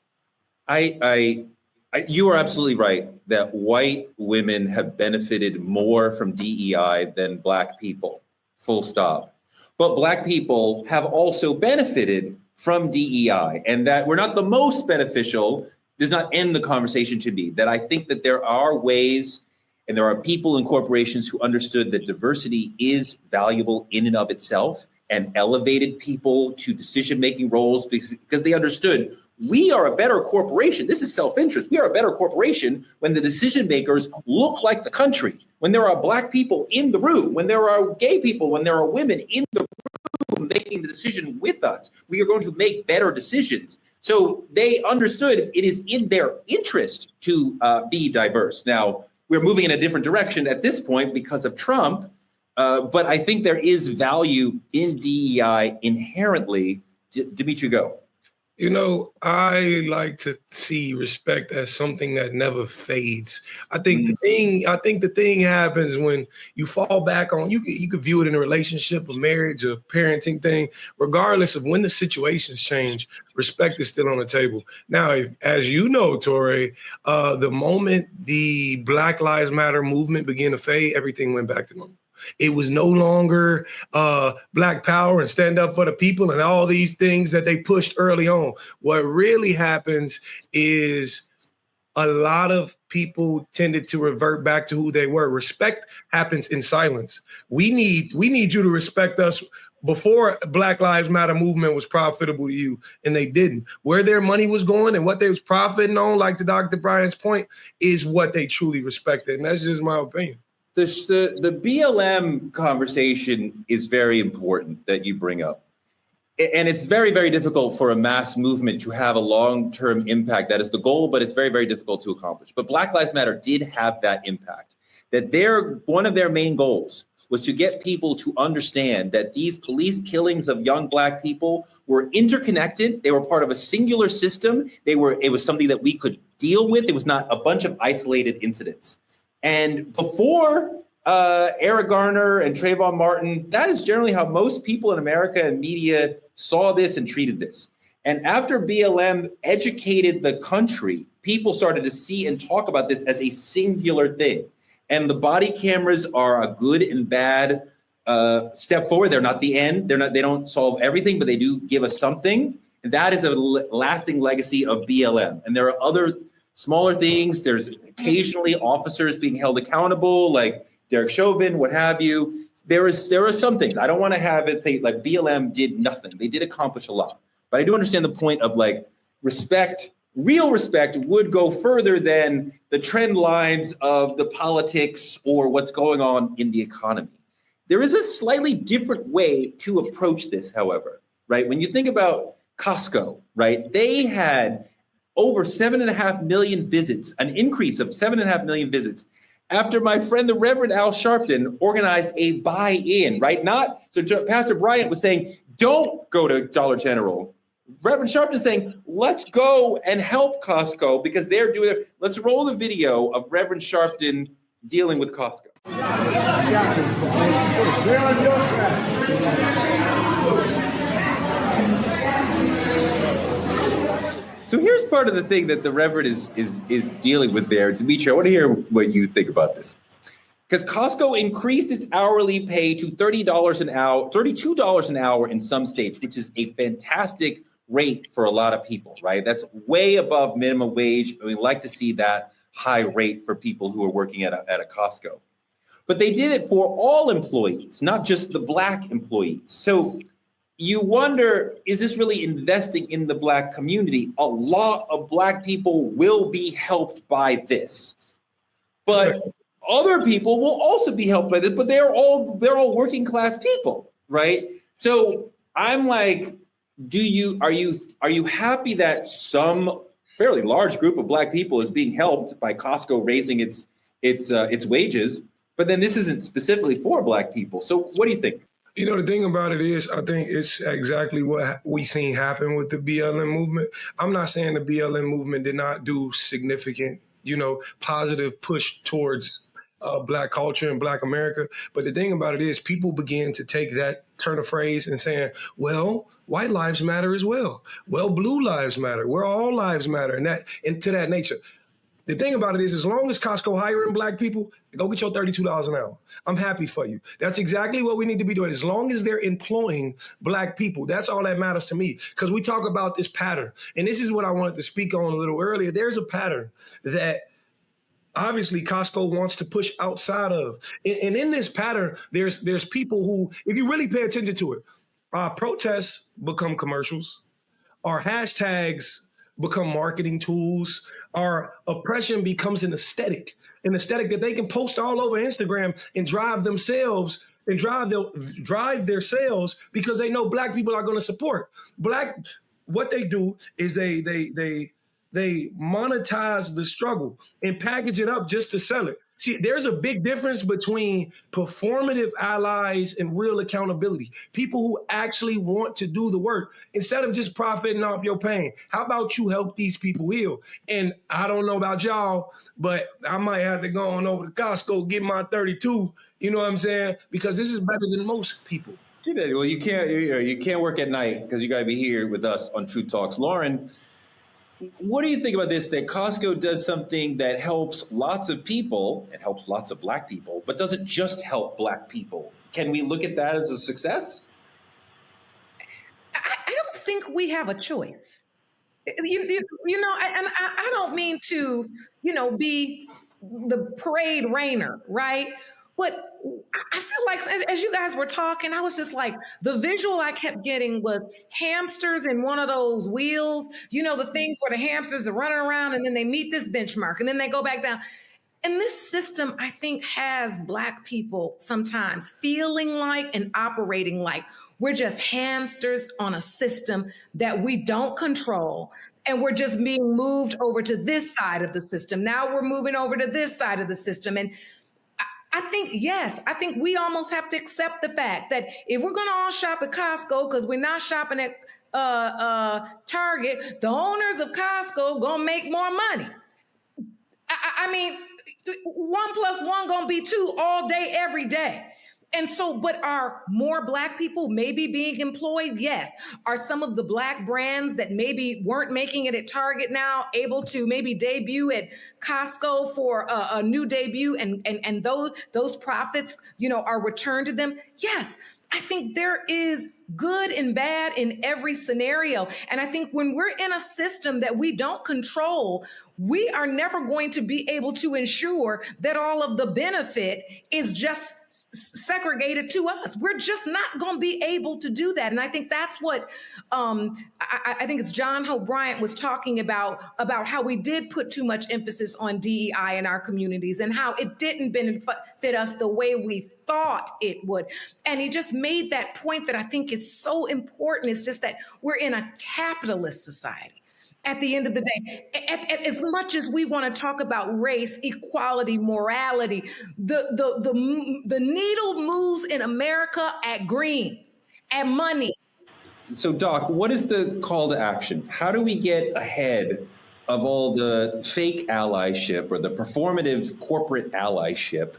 You are absolutely right that white women have benefited more from DEI than Black people, full stop. But Black people have also benefited from DEI, and that we're not the most beneficial does not end the conversation to me. That I think that there are ways and there are people and corporations who understood that diversity is valuable in and of itself and elevated people to decision-making roles because they understood we are a better corporation. This is self-interest. We are a better corporation when the decision makers look like the country, when there are Black people in the room, when there are gay people, when there are women in the room making the decision with us. We are going to make better decisions. So they understood it is in their interest to be diverse. Now, we're moving in a different direction at this point because of Trump, but I think there is value in DEI inherently. Dimitri, go. You know, I like to see respect as something that never fades. I think the thing happens when you fall back on, you could view it in a relationship, a marriage, a parenting thing, regardless of when the situations change, respect is still on the table. Now, as you know, Torre, the moment the Black Lives Matter movement began to fade, everything went back to normal. It was no longer Black power and stand up for the people and all these things that they pushed early on. What really happens is a lot of people tended to revert back to who they were. Respect happens in silence. We need you to respect us before Black Lives Matter movement was profitable to you, and they didn't. Where their money was going and what they was profiting on, like to Dr. Bryant's point, is what they truly respected. And that's just my opinion. The BLM conversation is very important that you bring up. And it's very, very difficult for a mass movement to have a long-term impact. That is the goal, but it's very, very difficult to accomplish. But Black Lives Matter did have that impact. That one of their main goals was to get people to understand that these police killings of young Black people were interconnected. They were part of a singular system. It was something that we could deal with. It was not a bunch of isolated incidents. And before Eric Garner and Trayvon Martin, that is generally how most people in America and media saw this and treated this. And after BLM educated the country, people started to see and talk about this as a singular thing. And the body cameras are a good and bad step forward. They're not the end. They don't solve everything, but they do give us something. And that is a lasting legacy of BLM. And there are other smaller things. There's occasionally officers being held accountable, like Derek Chauvin, what have you. There are some things. I don't want to have it say like BLM did nothing. They did accomplish a lot. But I do understand the point of like respect. Real respect would go further than the trend lines of the politics or what's going on in the economy. There is a slightly different way to approach this, however, right? When you think about Costco, right? They had over 7.5 million visits, an increase of 7.5 million visits after my friend, the Reverend Al Sharpton, organized a buy-in, right? So Pastor Bryant was saying, don't go to Dollar General. Reverend Sharpton is saying, let's go and help Costco because they're doing it. Let's roll the video of Reverend Sharpton dealing with Costco. So here's part of the thing that the Reverend is dealing with there. Dimitri, I want to hear what you think about this. Because Costco increased its hourly pay to $32 an hour in some states, which is a fantastic rate for a lot of people, right? That's way above minimum wage. We like to see that high rate for people who are working at a Costco. But they did it for all employees, not just the Black employees. So you wonder, is this really investing in the Black community? A lot of Black people will be helped by this, but other people will also be helped by this, but they're all working class people, right? So I'm like, are you happy that some fairly large group of Black people is being helped by Costco raising its wages, but then this isn't specifically for Black people? So what do you think? You know, the thing about it is, I think it's exactly what we seen happen with the BLM movement. I'm not saying the BLM movement did not do significant, positive push towards Black culture and Black America. But the thing about it is people begin to take that turn of phrase and saying, well, white lives matter as well. Well, blue lives matter. Well, all lives matter. And to that nature. The thing about it is, as long as Costco hiring Black people, go get your $32 an hour. I'm happy for you. That's exactly what we need to be doing. As long as they're employing Black people, that's all that matters to me. Because we talk about this pattern. And this is what I wanted to speak on a little earlier. There's a pattern that obviously Costco wants to push outside of. And in this pattern, there's people who, if you really pay attention to it, protests become commercials, our hashtags become marketing tools, our oppression becomes an aesthetic that they can post all over Instagram and drive themselves and drive their sales because they know Black people are going to support. What they do is they monetize the struggle and package it up just to sell it. See, there's a big difference between performative allies and real accountability. People who actually want to do the work instead of just profiting off your pain. How about you help these people heal? And I don't know about y'all, but I might have to go on over to Costco, get my 32, you know what I'm saying? Because this is better than most people. Well, you can't work at night because you got to be here with us on Truth Talks. Lauren, what do you think about this, that Costco does something that helps lots of people, it helps lots of Black people, but doesn't just help Black people? Can we look at that as a success? I don't think we have a choice. I don't mean to, be the parade rainer, right? But I feel like as you guys were talking, I was just like, the visual I kept getting was hamsters in one of those wheels, the things where the hamsters are running around and then they meet this benchmark and then they go back down. And this system, I think, has Black people sometimes feeling like and operating like we're just hamsters on a system that we don't control. And we're just being moved over to this side of the system. Now we're moving over to this side of the system. And I think we almost have to accept the fact that if we're going to all shop at Costco because we're not shopping at Target, the owners of Costco going to make more money. I mean, 1 + 1 going to be 2 all day, every day. And so, but are more Black people maybe being employed? Yes. Are some of the Black brands that maybe weren't making it at Target now able to maybe debut at Costco for a new debut and those profits, are returned to them? Yes. I think there is good and bad in every scenario. And I think when we're in a system that we don't control, we are never going to be able to ensure that all of the benefit is just segregated to us. We're just not going to be able to do that. And I think that's what I think it's Jamal Bryant was talking about how we did put too much emphasis on DEI in our communities and how it didn't benefit us the way we thought it would. And he just made that point that I think is so important. It's just that we're in a capitalist society. At the end of the day, as much as we want to talk about race, equality, morality, the needle moves in America at green, at money. So, Doc, what is the call to action? How do we get ahead of all the fake allyship or the performative corporate allyship,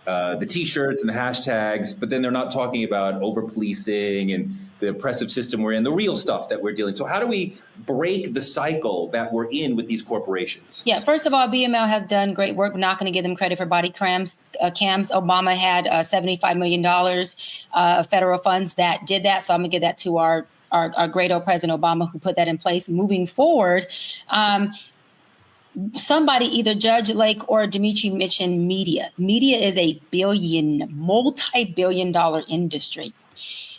the T-shirts and the hashtags, but then they're not talking about over-policing and the oppressive system we're in, the real stuff that we're dealing. So how do we break the cycle that we're in with these corporations? Yeah, first of all, BML has done great work. We're not going to give them credit for body cams. Obama had $75 million of federal funds that did that. So I'm going to give that to our great old President Obama who put that in place. Moving forward, somebody, either Judge Lake or Dimitri mentioned media. Media is a multi-billion-dollar industry.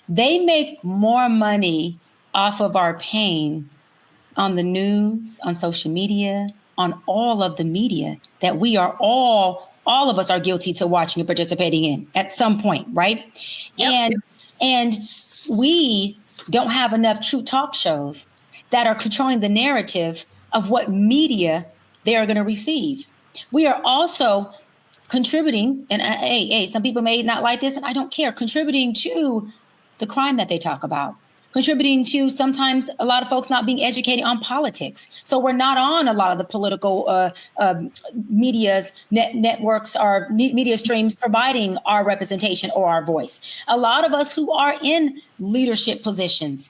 They make more money off of our pain on the news, on social media, on all of the media that we are all of us are guilty to watching and participating in at some point, right? Yep. And we don't have enough true talk shows that are controlling the narrative of what media they are going to receive. We are also contributing, and hey, some people may not like this, and I don't care, contributing to the crime that they talk about, contributing to sometimes a lot of folks not being educated on politics. So we're not on a lot of the political networks or media streams providing our representation or our voice. A lot of us who are in leadership positions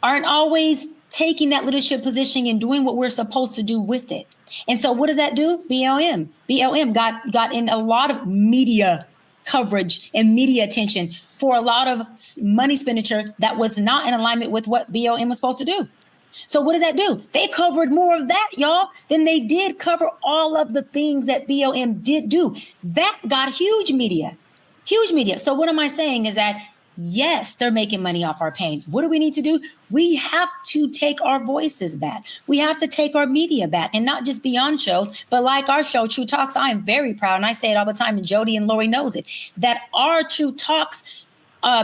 aren't always taking that leadership position and doing what we're supposed to do with it. And so what does that do? BLM got in a lot of media coverage and media attention for a lot of money expenditure that was not in alignment with what BLM was supposed to do. So what does that do? They covered more of that, y'all, than they did cover all of the things that BLM did do. That got huge media. So what am I saying is that, yes, they're making money off our pain. What do we need to do? We have to take our voices back. We have to take our media back, and not just be on shows, but like our show, True Talks. I am very proud, and I say it all the time, and Jody and Lori knows it, that our True Talks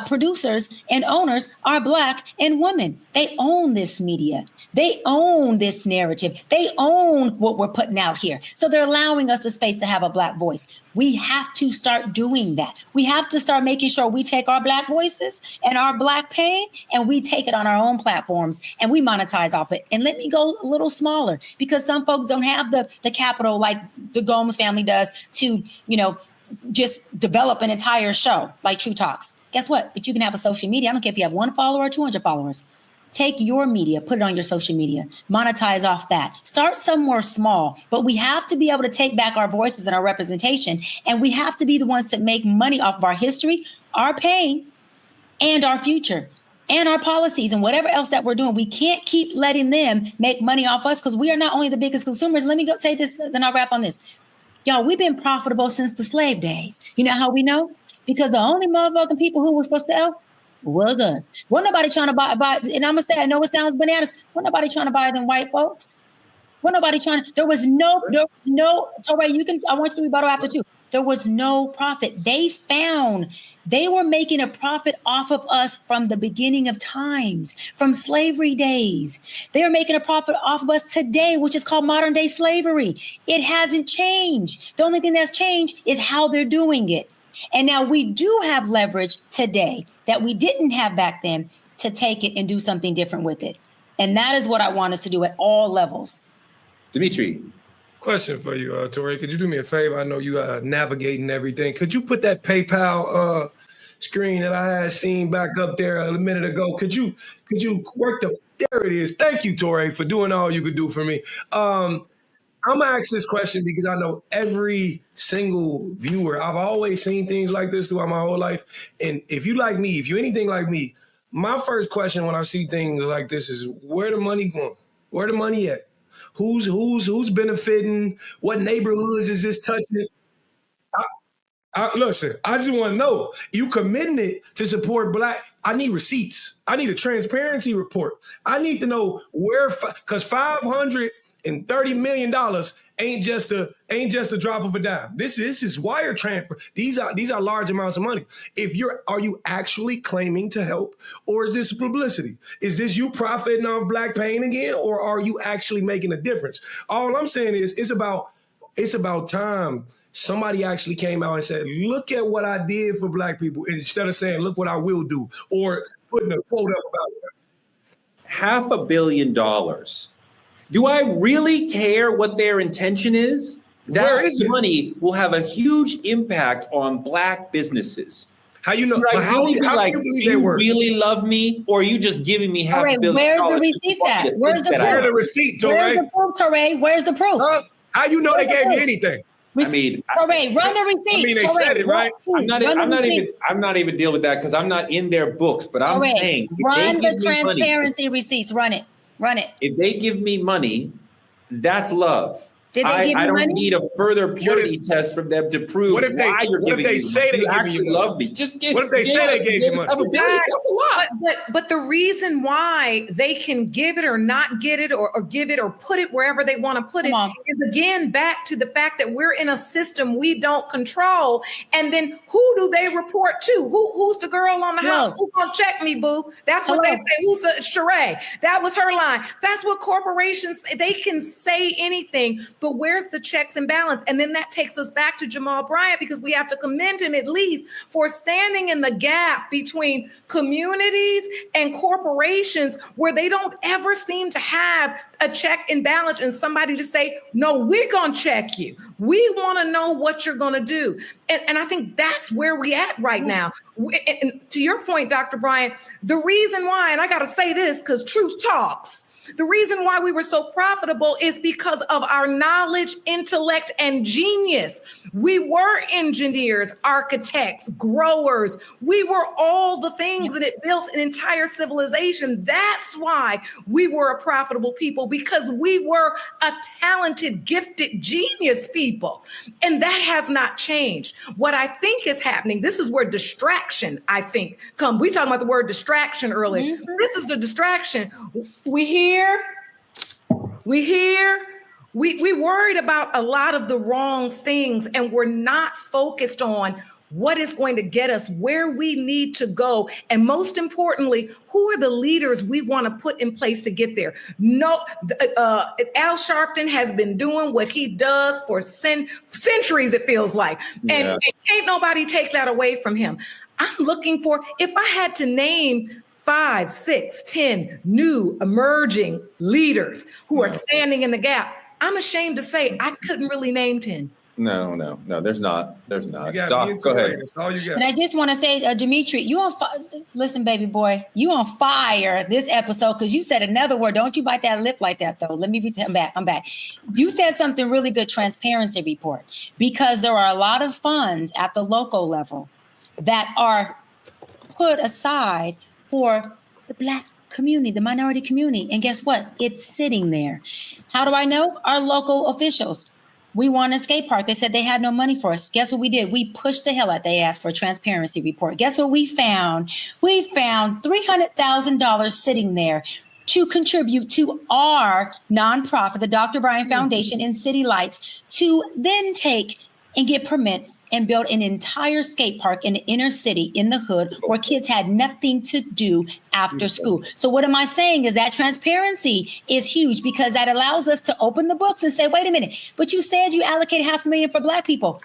producers and owners are Black and women. They own this media. They own this narrative. They own what we're putting out here. So they're allowing us a space to have a Black voice. We have to start doing that. We have to start making sure we take our Black voices and our Black pain and we take it on our own platforms and we monetize off it. And let me go a little smaller, because some folks don't have the capital like the Gomes family does to, just develop an entire show like True Talks. Guess what? But you can have a social media. I don't care if you have 1 follower or 200 followers. Take your media, put it on your social media, monetize off that. Start somewhere small, but we have to be able to take back our voices and our representation. And we have to be the ones that make money off of our history, our pain, and our future, and our policies and whatever else that we're doing. We can't keep letting them make money off us, because we are not only the biggest consumers. Let me go say this, then I'll wrap on this. Y'all, we've been profitable since the slave days. You know how we know? Because the only motherfucking people who were supposed to sell was us. Wasn't nobody trying to buy, and I'm gonna say, I know it sounds bananas. Wasn't nobody trying to buy them white folks. Wasn't nobody trying to, there was no, Toray, I want you to rebuttal after too. There was no profit. They were making a profit off of us from the beginning of times, from slavery days. They're making a profit off of us today, which is called modern day slavery. It hasn't changed. The only thing that's changed is how they're doing it. And now we do have leverage today that we didn't have back then to take it and do something different with it. And that is what I want us to do at all levels. Dimitri. Question for you, Toray. Could you do me a favor? I know you are navigating everything. Could you put that PayPal screen that I had seen back up there a minute ago? Could you work there it is. Thank you, Toray, for doing all you could do for me. I'm gonna ask this question because I know every single viewer, I've always seen things like this throughout my whole life. And if you're anything like me, my first question when I see things like this is, where the money going? Where the money at? Who's benefiting? What neighborhoods is this touching? Listen, I just want to know, you committing it to support Black. I need receipts. I need a transparency report. I need to know where, because $530 million ain't just a drop of a dime. This is wire transfer. These are large amounts of money. Are you actually claiming to help, or is this publicity? Is this you profiting off Black pain again, or are you actually making a difference? All I'm saying is it's about time somebody actually came out and said, look at what I did for Black people, instead of saying, look what I will do, or putting a quote up about it. $500 million. Do I really care what their intention is? That money will have a huge impact on Black businesses. How you know? How do you really love me, or are you just giving me $500 million? Where's the receipt at? Where's the proof? Where's the receipt, Toray? Where's the proof, Toray? Where's the proof? How you know they gave you anything? Toray, run the receipts. They said it, right? I'm not even dealing with that because I'm not in their books. But I'm saying, run the transparency receipts. Run it. If they give me money, that's love. Did they give you money? I don't need a further purity test from them to prove why you're giving me money. You actually love me. What if they say they gave you money? That's a lot. But the reason why they can give it or not get it or give it or put it wherever they want to put it is again back to the fact that we're in a system we don't control. And then who do they report to? Who's the girl on the house? Who's gonna check me, boo? That's what they say. Who's Sheree? That was her line. That's what corporations, they can say anything. but where's the checks and balance? And then that takes us back to Jamal Bryant, because we have to commend him at least for standing in the gap between communities and corporations where they don't ever seem to have a check and balance and somebody to say, no, we're going to check you. We want to know what you're going to do. And I think that's where we at right now. And to your point, Dr. Bryant, the reason why, and I got to say this because truth talks, the reason why we were so profitable is because of our knowledge, intellect, and genius. We were engineers, architects, growers. We were all the things, and it built an entire civilization. That's why we were a profitable people, because we were a talented, gifted, genius people. And that has not changed. What I think is happening, this is where distraction, I think, come. We talked about the word distraction earlier. Mm-hmm. This is the distraction. We worried about a lot of the wrong things, and we're not focused on what is going to get us where we need to go. And most importantly, who are the leaders we want to put in place to get there? No, Al Sharpton has been doing what he does for centuries, it feels like. And can't nobody take that away from him. I'm looking for, if I had to name 5, 6, 10 new emerging leaders who are standing in the gap, I'm ashamed to say I couldn't really name 10. No, there's not. There's not. Doc, go ahead. That's all you got. And I just want to say, Dimitri, you on listen, baby boy, you on fire this episode, because you said another word. Don't you bite that lip like that, though. Let me I'm back. You said something really good, transparency report, because there are a lot of funds at the local level that are put aside for the Black community, the minority community. And guess what? It's sitting there. How do I know? Our local officials. We won a skate park. They said they had no money for us. Guess what we did? We pushed the hell out. They asked for a transparency report. Guess what we found? We found $300,000 sitting there to contribute to our nonprofit, the Dr. Bryant Foundation in City Lights, to then take and get permits and build an entire skate park in the inner city, in the hood, where kids had nothing to do after school. So what am I saying is that transparency is huge, because that allows us to open the books and say, wait a minute, but you said you allocated $500,000 for Black people.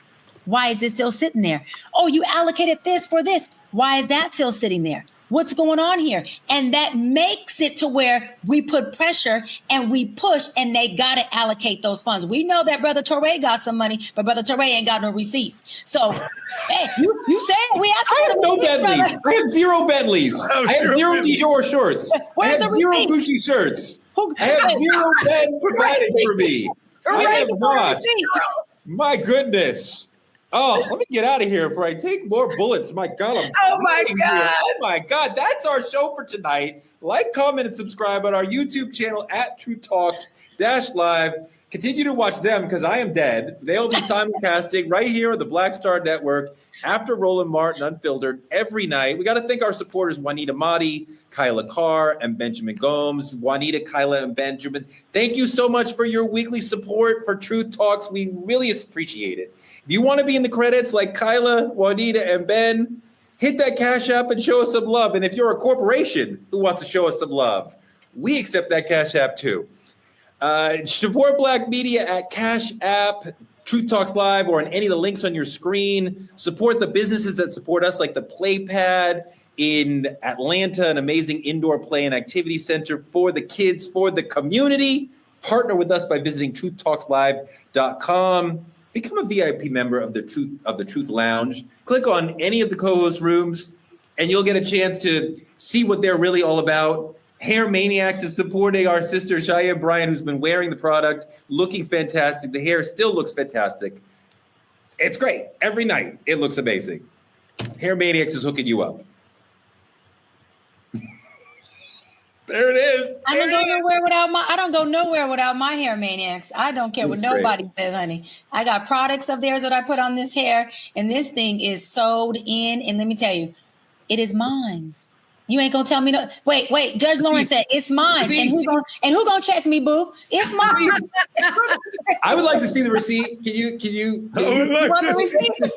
Why is it still sitting there? Oh, you allocated this for this. Why is that still sitting there? What's going on here? And that makes it to where we put pressure and we push, and they got to allocate those funds. We know that Brother Torre got some money, but Brother Torre ain't got no receipts. So, hey, you said we actually. I have no Bentleys. I have 0 Bentleys. I have 0 Dior shorts. I have 0 Gucci shirts. I have 0 Ben provided for me. I have not. My goodness. Oh, let me get out of here before I take more bullets. My God. Oh my God. That's our show for tonight. Like, comment, and subscribe on our YouTube channel at True Talks _live. Continue to watch them, because I am dead. They'll be simulcasting right here on the Black Star Network after Roland Martin Unfiltered every night. We got to thank our supporters, Juanita Mahdi, Kyla Carr, and Benjamin Gomes. Juanita, Kyla, and Benjamin, thank you so much for your weekly support for Truth Talks. We really appreciate it. If you want to be in the credits like Kyla, Juanita, and Ben, hit that Cash App and show us some love. And if you're a corporation who wants to show us some love, we accept that Cash App too. Support Black media at Cash App, Truth Talks Live, or on any of the links on your screen. Support the businesses that support us, like the Playpad in Atlanta, an amazing indoor play and activity center for the kids, for the community. Partner with us by visiting truthtalkslive.com. Become a VIP member of the Truth Lounge. Click on any of the co-host rooms, and you'll get a chance to see what they're really all about. Hair Maniacs is supporting our sister Cheyenne Bryant, who's been wearing the product, looking fantastic. The hair still looks fantastic. It's great. Every night, it looks amazing. Hair Maniacs is hooking you up. There it is. I don't go nowhere without my Hair Maniacs. I don't care what nobody says, honey. I got products of theirs that I put on this hair, and this thing is sewed in. And let me tell you, it is mine. You ain't gonna tell me no. Wait. Judge Lawrence said it's mine, and who gonna check me, boo? It's mine. I would like to see the receipt. Can you? Want the receipt?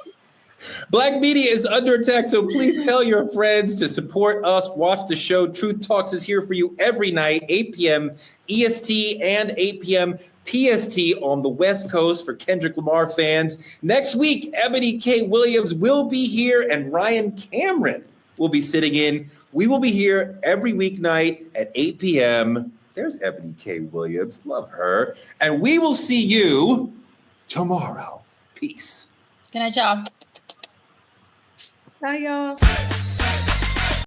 Black media is under attack, so please tell your friends to support us. Watch the show. Truth Talks is here for you every night, 8 p.m. EST and 8 p.m. PST on the West Coast for Kendrick Lamar fans. Next week, Ebony K. Williams will be here and Ryan Cameron will be sitting in. We will be here every weeknight at 8 p.m. There's Ebony K. Williams. Love her. And we will see you tomorrow. Peace. Good night, y'all. Bye, y'all.